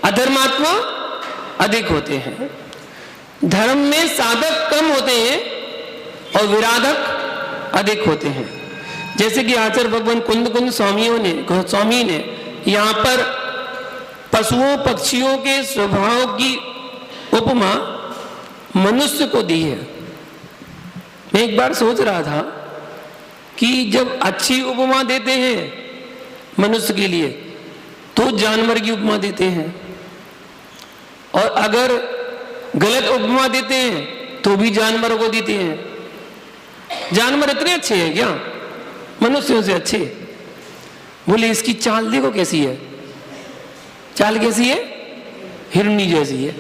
S5: अधर्मात्मा अधिक होते हैं। धर्म में साधक कम होते हैं और विराधक अधिक होते हैं। जैसे कि आचार्य भगवान कुंद कुंद स्वामी ने यहाँ पर पशुओं पक्षियों के स्वभाव की उपमा मनुष्य को दी है। मैं एक बार सोच रहा था कि जब अच्छी उपमा देते हैं मनुष्य के लिए तो जानवर की उपमा देते हैं, और अगर गलत उपमा देते हैं तो भी जानवरों को देते हैं। जानवर इतने अच्छे हैं क्या, मनुष्यों से अच्छे? बोले इसकी चाल देखो कैसी है, चाल कैसी है? हिरनी जैसी है।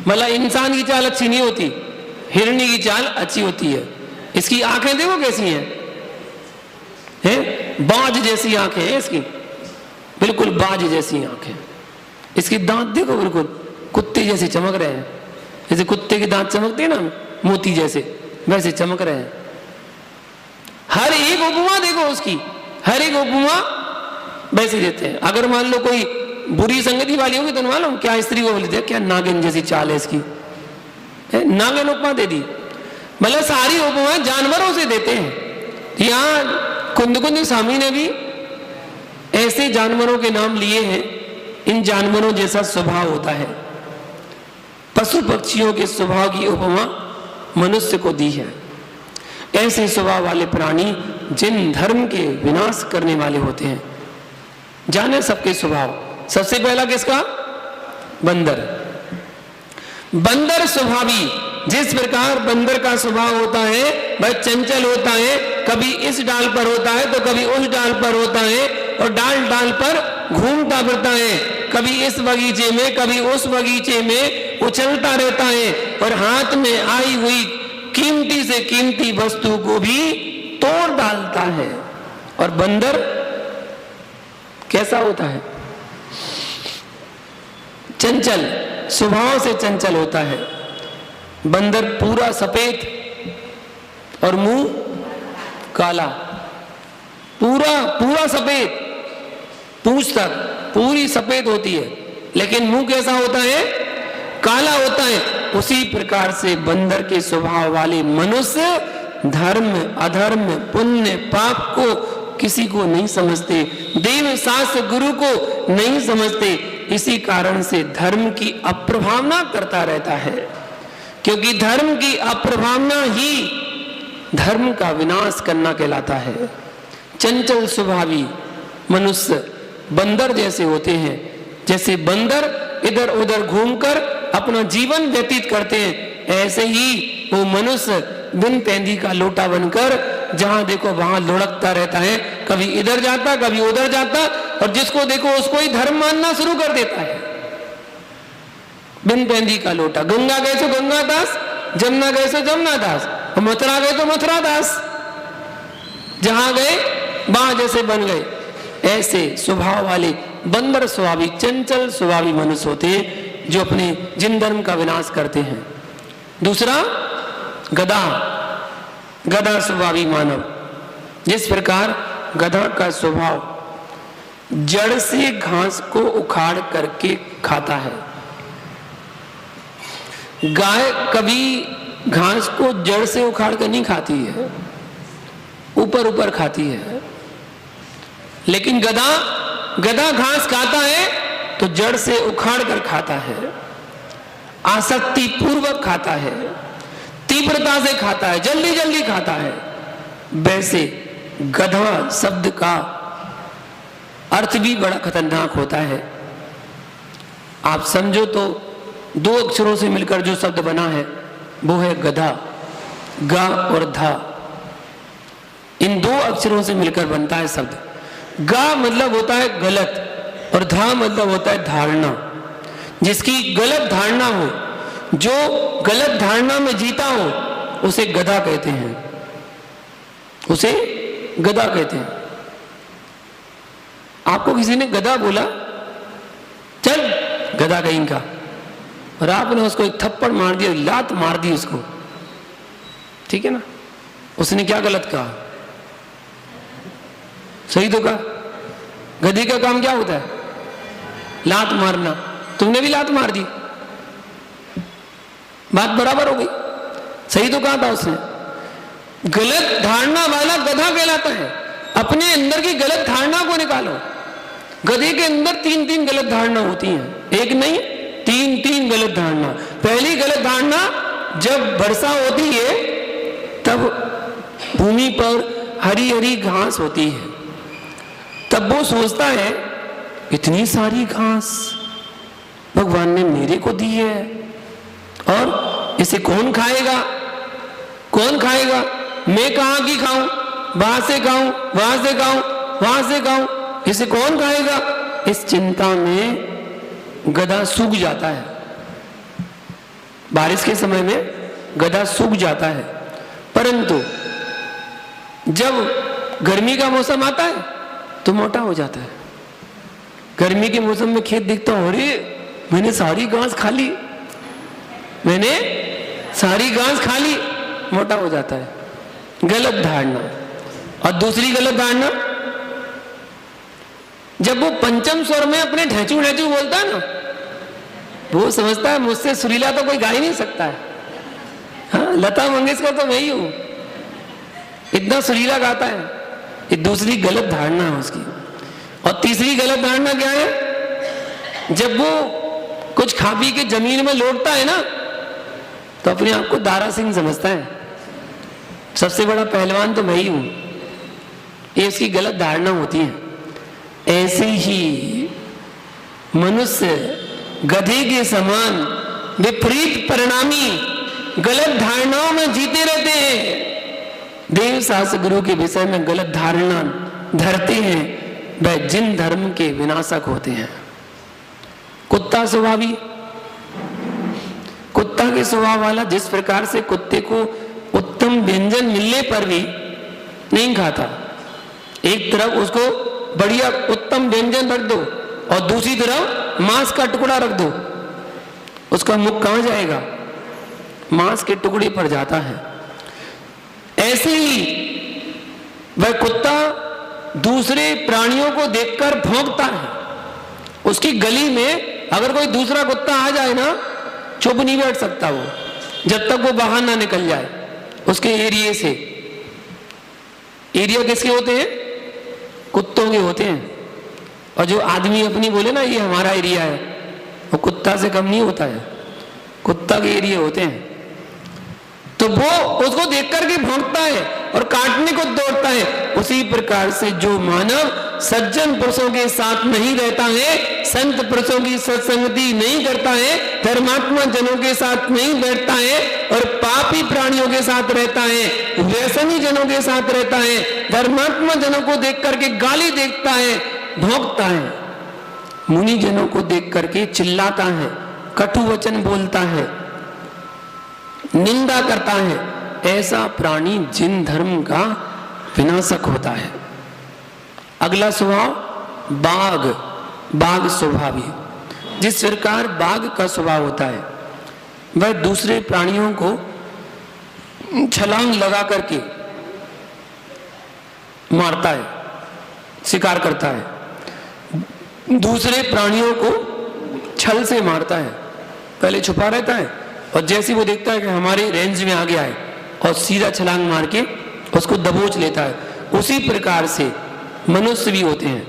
S5: मतलब इंसान की चाल अच्छी नहीं होती, हिरनी की चाल अच्छी होती है। इसकी आंखें देखो कैसी हैं, बाज जैसी आंखें हैं इसकी, बिल्कुल बाज जैसी आंखें। इसकी दांत देखो बिल्कुल कुत्ते जैसे चमक रहे हैं, जैसे कुत्ते के दांत चमकते हैं ना मोती जैसे, वैसे चमक रहे हैं। हर एक उपमा देखो उसकी, हर एक उपमा वैसे देते हैं। अगर मान लो कोई बुरी संगति वाली होगी तो मालूम क्या स्त्री को बोलते हैं, क्या नागिन जैसी चाल है इसकी, नागिन उपमा दे दी। मतलब सारी उपमा जानवरों से देते हैं। यहाँ कुंद कुंद स्वामी ने भी ऐसे जानवरों के नाम लिए हैं, इन जानवरों जैसा स्वभाव होता है। पशु पक्षियों के स्वभाव की उपमा मनुष्य को दी है। ऐसे स्वभाव वाले प्राणी जिन धर्म के विनाश करने वाले होते हैं। जाने सबके स्वभाव, सबसे पहला किसका? बंदर। बंदर स्वभावी, जिस प्रकार बंदर का स्वभाव होता है वह चंचल होता है, कभी इस डाल पर होता है तो कभी उस डाल पर होता है और डाल डाल पर घूमता फिरता है, कभी इस बगीचे में कभी उस बगीचे में उछलता रहता है और हाथ में आई हुई कीमती से कीमती वस्तु को भी तोड़ डालता है। और बंदर कैसा होता है? चंचल, स्वभाव से चंचल होता है। बंदर पूरा सफेद और मुंह काला, पूरा सफेद, पूंछ तक पूरी सफेद होती है, लेकिन मुंह कैसा होता है? काला होता है। उसी प्रकार से बंदर के स्वभाव वाले मनुष्य धर्म अधर्म पुण्य पाप को किसी को नहीं समझते, देव शास्त्र गुरु को नहीं समझते। इसी कारण से धर्म की अप्रभावना करता रहता है, क्योंकि धर्म की अप्रभावना ही धर्म का विनाश करना कहलाता है। चंचल स्वभावी मनुष्य बंदर जैसे होते हैं। जैसे बंदर इधर उधर घूमकर अपना जीवन व्यतीत करते हैं, ऐसे ही वो मनुष्य बिन पैंदी का लोटा बनकर जहां देखो वहां लुढ़कता रहता है, कभी इधर जाता कभी उधर जाता, और जिसको देखो उसको ही धर्म मानना शुरू कर देता है। बिन पैंदी का लोटा, गंगा गए तो गंगा दास, जमुना गए तो जमुना दास, और मथुरा गए तो मथुरा दास, जहां गए वहां जैसे बन गए। ऐसे स्वभाव वाले बंदर स्वभावी चंचल स्वभावी मनुष्य होते हैं जो अपने जिन धर्म का विनाश करते हैं। दूसरा गधा, गधा स्वभावी मानव, जिस प्रकार गधा का स्वभाव जड़ से घास को उखाड़ करके खाता है। गाय कभी घास को जड़ से उखाड़ कर नहीं खाती है, ऊपर ऊपर खाती है, लेकिन गधा घास खाता है तो जड़ से उखाड़ कर खाता है, आसक्ति पूर्वक खाता है, तीव्रता से खाता है, जल्दी जल्दी खाता है। वैसे गधा शब्द का अर्थ भी बड़ा खतरनाक होता है। आप समझो तो दो अक्षरों से मिलकर जो शब्द बना है वो है गधा, गा और धा, इन दो अक्षरों से मिलकर बनता है शब्द। गा मतलब होता है गलत और धा मतलब होता है धारणा। जिसकी गलत धारणा हो, जो गलत धारणा में जीता हो, उसे गधा कहते हैं, उसे गधा कहते हैं। आपको किसी ने गधा बोला, चल गधा कहीं का, और आपने उसको एक थप्पड़ मार दिया, लात मार दी उसको, ठीक है ना? उसने क्या गलत कहा? सही तो कहा। गधे का काम क्या होता है? लात मारना। तुमने भी लात मार दी, बात बराबर हो गई। सही तो कहा था उसने। गलत धारणा वाला गधा कहलाता है। अपने अंदर की गलत धारणा को निकालो। गधे के अंदर 3 गलत धारणा होती हैं, एक नहीं 3 गलत धारणा। पहली गलत धारणा, जब वर्षा होती है तब भूमि पर हरी हरी घास होती है, तब वो सोचता है इतनी सारी घास भगवान ने मेरे को दी है, और इसे कौन खाएगा, कौन खाएगा? मैं कहाँ की खाऊं, वहां से खाऊं, वहां से खाऊं, वहां से खाऊं, इसे कौन खाएगा? इस चिंता में गधा सूख जाता है। बारिश के समय में गधा सूख जाता है, परंतु जब गर्मी का मौसम आता है तो मोटा हो जाता है। गर्मी के मौसम में खेत दिखता हो, अरे मैंने सारी घास खा ली, मैंने सारी घास खा ली, मोटा हो जाता है। गलत धारणा। और दूसरी गलत धारणा, जब वो पंचम स्वर में अपने ढेंचू ढेंचू बोलता है ना, वो समझता है मुझसे सुरीला तो कोई गा ही नहीं सकता है। हाँ, लता मंगेशकर तो मैं ही हूं, इतना सुरीला गाता है। ये दूसरी गलत धारणा है उसकी। और तीसरी गलत धारणा क्या है? जब वो कुछ खा पी के जमीन में लौटता है ना, तो अपने आप को दारा सिंह समझता है, सबसे बड़ा पहलवान तो मैं ही हूं। ये उसकी गलत धारणा होती है। ऐसे ही मनुष्य गधे के समान विपरीत परिणामी गलत धारणाओं में जीते रहते हैं, देव शास्त्र गुरु के विषय में गलत धारणा धरते हैं, वह जिन धर्म के विनाशक होते हैं। कुत्ता स्वभावी, कुत्ता के स्वभाव वाला जिस प्रकार से कुत्ते को उत्तम व्यंजन मिलने पर भी नहीं खाता, एक तरफ उसको बढ़िया उत्तम व्यंजन रख दो और दूसरी तरफ मांस का टुकड़ा रख दो, उसका मुख कहां जाएगा? मांस के टुकड़े पर जाता है। ऐसे ही वह कुत्ता दूसरे प्राणियों को देखकर भौंकता है। उसकी गली में अगर कोई दूसरा कुत्ता आ जाए ना, चुप नहीं बैठ सकता वो, जब तक वो बाहर ना निकल जाए उसके एरिया से। एरिया किसके होते हैं? कुत्तों के होते हैं। और जो आदमी अपनी बोले ना ये हमारा एरिया है, वो कुत्ता से कम नहीं होता है, कुत्ता के एरिया होते हैं। तो वो उसको देख करके भौंकता है और काटने को दौड़ता है। उसी प्रकार से जो मानव सज्जन पुरुषों के साथ नहीं रहता है, संत पुरुषों की सत्संगति नहीं करता है, धर्मात्मा जनों के साथ नहीं बैठता है और पापी प्राणियों के साथ रहता है, व्यसनी जनों के साथ रहता है, धर्मात्मा जनों को देख करके गाली देता है, भौंकता है, मुनि जनों को देख करके चिल्लाता है, कटु वचन बोलता है, निंदा करता है, ऐसा प्राणी जिन धर्म का विनाशक होता है। अगला स्वभाव बाघ, बाघ स्वभावी। जिस प्रकार बाघ का स्वभाव होता है, वह दूसरे प्राणियों को छलांग लगा करके मारता है, शिकार करता है, दूसरे प्राणियों को छल से मारता है। पहले छुपा रहता है और जैसे वो देखता है कि हमारे रेंज में आ गया है और सीधा छलांग मार के उसको दबोच लेता है। उसी प्रकार से मनुष्य भी होते हैं,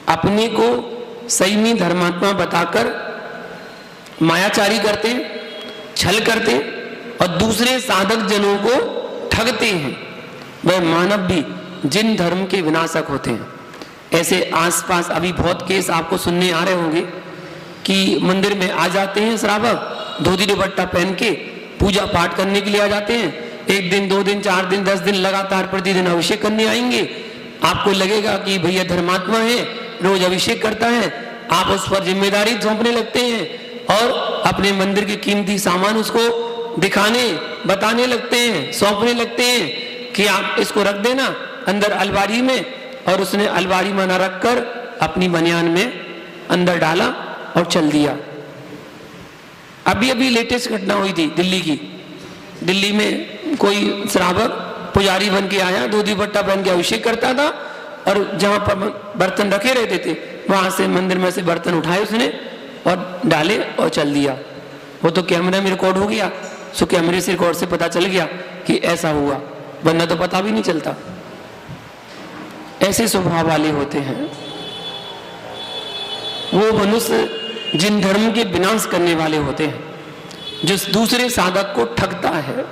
S5: अपने को संयमी धर्मात्मा बताकर मायाचारी करते हैं, छल करते हैं और दूसरे साधक जनों को ठगते हैं। वह मानव भी जिन धर्म के विनाशक होते हैं। ऐसे आसपास अभी बहुत केस आपको सुनने आ रहे होंगे कि मंदिर में आ जाते हैं श्रावक, धोती दुपट्टा पहन के पूजा पाठ करने के लिए आ जाते हैं। 1 दिन 2 दिन 4 दिन 10 दिन लगातार प्रतिदिन अभिषेक करने आएंगे। आपको लगेगा कि भैया धर्मात्मा है, रोज अभिषेक करता है, आप उस पर जिम्मेदारी सौंपने लगते हैं और अपने मंदिर के कीमती सामान उसको दिखाने बताने लगते हैं, सौंपने लगते हैं कि आप इसको रख देना अंदर अलमारी में। और उसने अलमारी में न रखकर अपनी बनियान में अंदर डाला और चल दिया। अभी अभी लेटेस्ट घटना हुई थी दिल्ली की। दिल्ली में कोई श्रावक पुजारी बन के आया, धोती दुपट्टा पहन के अभिषेक करता था और जहां पर बर्तन रखे रहते थे वहां से मंदिर में से बर्तन उठाए उसने और डाले और चल दिया। वो तो कैमरे में रिकॉर्ड हो गया, सो कैमरे से रिकॉर्ड से पता चल गया कि ऐसा हुआ, वरना तो पता भी नहीं चलता। ऐसे स्वभाव वाले होते हैं वो मनुष्य जिन धर्म के विनाश करने वाले होते हैं, जो दूसरे साधक को ठगता है।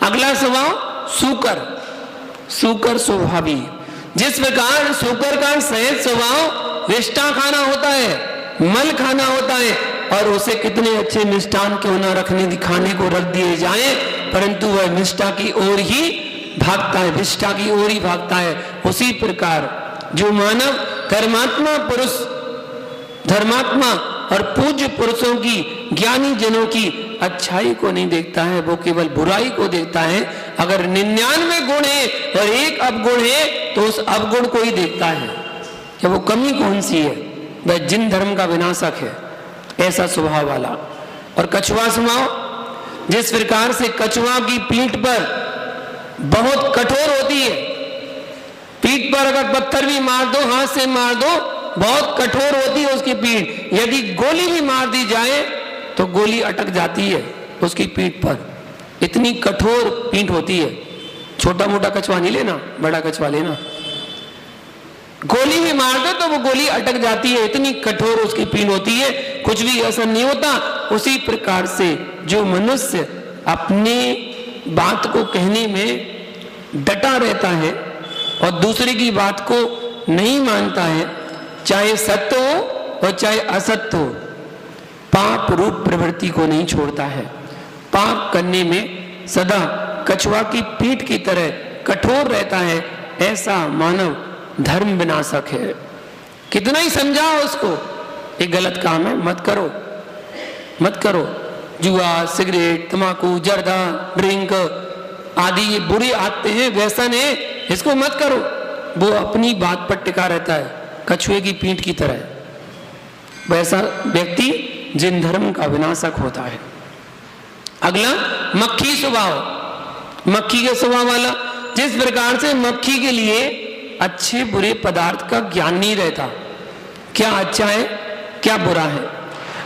S5: अगला स्वभाव सूकर, सूकर स्वभावी। जिस प्रकार सूकर का सहज स्वभाव विष्ठा खाना होता है, मल खाना होता है और उसे कितने अच्छे मिष्ठान क्यों न रखने दिखाने को रख दिए जाए, परंतु वह निष्ठा की ओर ही भागता है, विष्ठा की ओर ही भागता है। उसी प्रकार जो मानव धर्मात्मा पुरुष, धर्मात्मा और पूज्य पुरुषों की, ज्ञानी जनों की अच्छाई को नहीं देखता है, वो केवल बुराई को देखता है। अगर 99 गुण है और एक अवगुण है तो उस अवगुण को ही देखता है कि वो कमी कौन सी है। वह जिन धर्म का विनाशक है, ऐसा स्वभाव वाला। और कछुआ स्वभाव, जिस प्रकार से कछुआ की पीठ पर बहुत कठोर होती है, पीठ पर अगर पत्थर भी मार दो, हाथ से मार दो, बहुत कठोर होती है उसकी पीठ। यदि गोली भी मार दी जाए तो गोली अटक जाती है उसकी पीठ पर, इतनी कठोर पीठ होती है। छोटा मोटा कछुआ नहीं लेना, बड़ा कछुआ लेना। गोली भी मार दो तो वो गोली अटक जाती है, इतनी कठोर उसकी पीठ होती है, कुछ भी असर नहीं होता। उसी प्रकार से जो मनुष्य अपने बात को कहने में डटा रहता है और दूसरे की बात को नहीं मानता है, चाहे सत्य हो और चाहे असत्य हो, पाप रूप प्रवृत्ति को नहीं छोड़ता है। पाप करने में सदा कछुआ की पीठ की तरह कठोर रहता है, ऐसा मानव धर्म विनाशक है। कितना ही समझाओ उसको, ये गलत काम है, मत करो मत करो। जुआ, सिगरेट, तंबाकू, जर्दा, ड्रिंक आदि ये बुरी आदतें हैं, व्यसन है, इसको मत करो। वो अपनी बात पर टिका रहता है, कछुए की पीठ की तरह। वैसा व्यक्ति जिन धर्म का विनाशक होता है। अगला, मक्खी स्वभाव। मक्खी के स्वभाव वाला, जिस प्रकार से मक्खी के लिए अच्छे बुरे पदार्थ का ज्ञान नहीं रहता, क्या अच्छा है क्या बुरा है,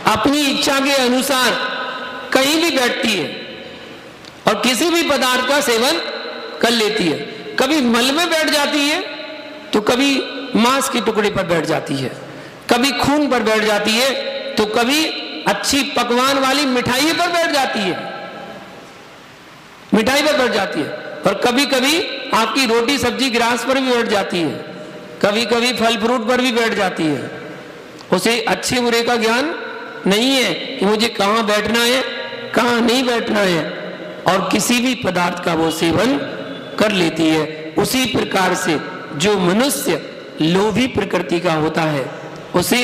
S5: अपनी इच्छा के अनुसार कहीं भी बैठती है और किसी भी पदार्थ का सेवन कर लेती है। कभी मल में बैठ जाती है तो कभी मांस के टुकड़े पर बैठ जाती है, कभी खून पर बैठ जाती है तो कभी अच्छी पकवान वाली मिठाई पर बैठ जाती है, मिठाई पर बैठ जाती है, और कभी कभी आपकी रोटी सब्जी ग्रास पर भी बैठ जाती है, कभी कभी फल फ्रूट पर भी बैठ जाती है। उसे अच्छे बुरे का ज्ञान नहीं है कि मुझे कहाँ बैठना है कहाँ नहीं बैठना है, और किसी भी पदार्थ का वो सेवन कर लेती है। उसी प्रकार से जो मनुष्य लोभी प्रकृति का होता है, उसे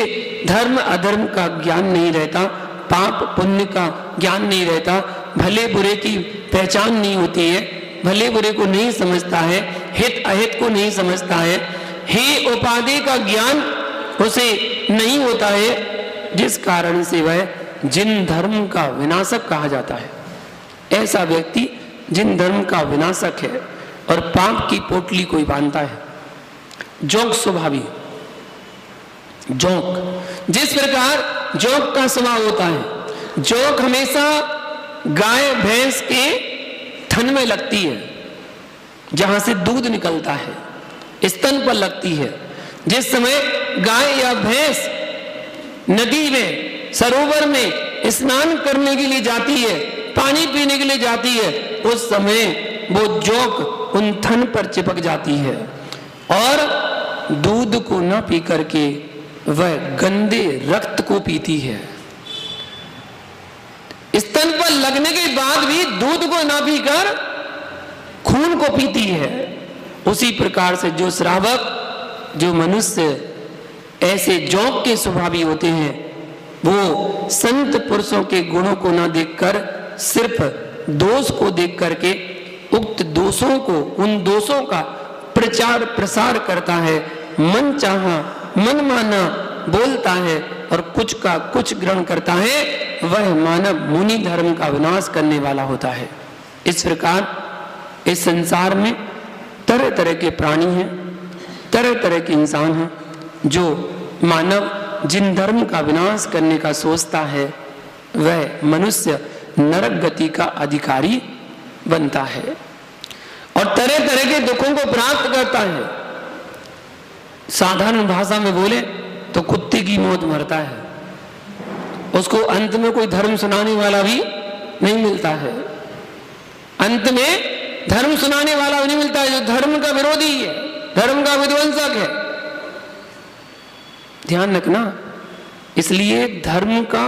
S5: धर्म अधर्म का ज्ञान नहीं रहता, पाप पुण्य का ज्ञान नहीं रहता, भले बुरे की पहचान नहीं होती है, भले बुरे को नहीं समझता है, हित अहित को नहीं समझता है, हे उपाधि का ज्ञान उसे नहीं होता है, जिस कारण से वह जिन धर्म का विनाशक कहा जाता है। ऐसा व्यक्ति जिन धर्म का विनाशक है और पाप की पोटली कोई बांधता है। जोक स्वभावी, जोक, जिस प्रकार जोक का स्वभाव होता है, जोक हमेशा गाय भैंस के थन में लगती है, जहां से दूध निकलता है, स्तन पर लगती है। जिस समय गाय या भैंस नदी में सरोवर में स्नान करने के लिए जाती है, पानी पीने के लिए जाती है, उस समय वो जोक उन थन पर चिपक जाती है और दूध को न पी करके वह गंदे रक्त को पीती है। स्तन पर लगने के बाद भी दूध को न पीकर खून को पीती है। उसी प्रकार से जो श्रावक, जो मनुष्य ऐसे जोक के स्वभावी होते हैं, वो संत पुरुषों के गुणों को न देखकर सिर्फ दोष को देख करके उक्त दोषों को, उन दोषों का प्रचार प्रसार करता है, मन चाहा मन माना बोलता है और कुछ का कुछ ग्रहण करता है, वह मानव मुनि धर्म का विनाश करने वाला होता है। इस प्रकार इस संसार में तरह तरह के प्राणी हैं, तरह तरह के इंसान हैं, जो मानव जिन धर्म का विनाश करने का सोचता है, वह मनुष्य नरक गति का अधिकारी बनता है और तरह तरह के दुखों को प्राप्त करता है। साधारण भाषा में बोले तो कुत्ते की मौत मरता है, उसको अंत में कोई धर्म सुनाने वाला भी नहीं मिलता है। अंत में धर्म सुनाने वाला भी नहीं मिलता है, जो धर्म का विरोधी है, धर्म का विध्वंसक है। ध्यान रखना, इसलिए धर्म का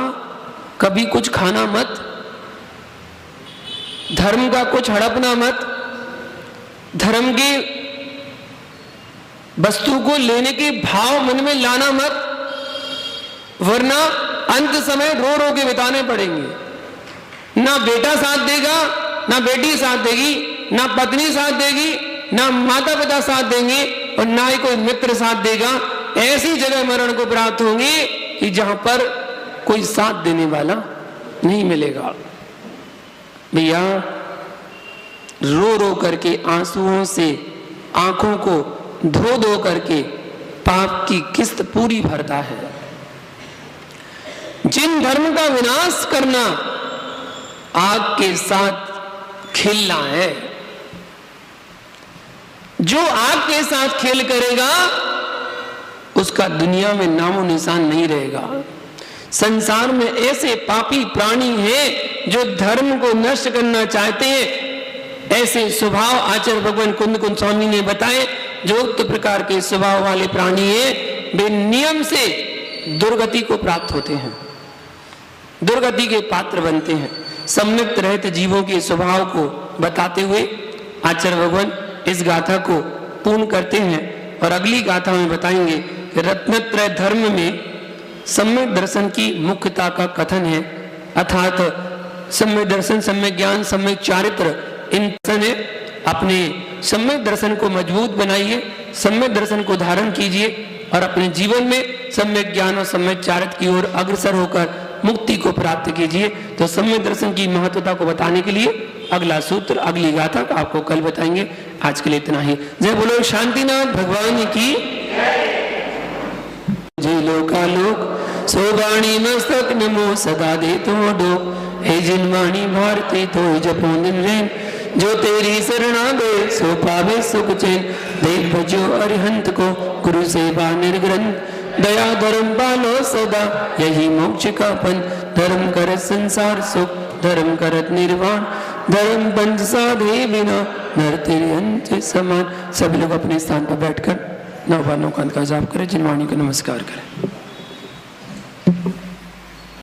S5: कभी कुछ खाना मत, धर्म का कुछ हड़पना मत, धर्म की वस्तु को लेने के भाव मन में लाना मत, वरना अंत समय रो रो के बिताने पड़ेंगे। ना बेटा साथ देगा, ना बेटी साथ देगी, ना पत्नी साथ देगी, ना माता पिता साथ देंगे और ना ही कोई मित्र साथ देगा। ऐसी जगह मरण को प्राप्त होंगे कि जहां पर कोई साथ देने वाला नहीं मिलेगा। भैया, रो रो करके आंसुओं से आंखों को धो धो करके पाप की किस्त पूरी भरता है। जिन धर्म का विनाश करना आग के साथ खेलना है। जो आग के साथ खेल करेगा उसका दुनिया में नामो निशान नहीं रहेगा। संसार में ऐसे पापी प्राणी हैं जो धर्म को नष्ट करना चाहते हैं। ऐसे स्वभाव आचार्य भगवान कुंद कुंद स्वामी ने बताए। जो उक्त प्रकार के स्वभाव वाले प्राणी हैं वे नियम से दुर्गति को प्राप्त होते हैं। दुर्गति के पात्र बनते हैं। सम्यक्त रहित जीवों के स्वभाव को बताते हुए आचार्य भगवान इस गाथा को पूर्ण करते हैं और अगली गाथा में बताएंगे कि रत्नत्रय धर्म में सम्यक दर्शन की मुख्यता का कथन है, अर्थात सम्यक दर्शन, सम्यक ज्ञान, सम्यक चारित्र, इन दर्शन है। अपने सम्यक दर्शन को मजबूत बनाइए, सम्यक दर्शन को धारण कीजिए और अपने जीवन में सम्यक ज्ञान और सम्यक चारित्र की ओर अग्रसर होकर मुक्ति को प्राप्त कीजिए। तो सम्यक दर्शन की महत्वता को बताने के लिए अगला सूत्र, अगली गाथा का आपको कल बताएंगे। आज के लिए इतना ही। जय बोलो शांतिनाथ भगवान की जय। लोकालोक सोबाणी मस्तक नमो सदा दे तो डो, हे जिनवाणी भारती तो जपो निरंजन, जो तेरी शरणा गए सो पावे सुख चैन, देख भजो अरिहंत को गुरु सेवा निर्ग्रंथ, दया धर्म पालो सदा यही मोक्ष का पंथ, धर्म करत संसार सुख धर्म करत निर्वाण, धर्म पंच साधे बिना नर तेरे अंत समान। सभी लोग अपने स्थान पर बैठकर नवबार नौकांत का जाप करें, जिनवाणी को नमस्कार करें।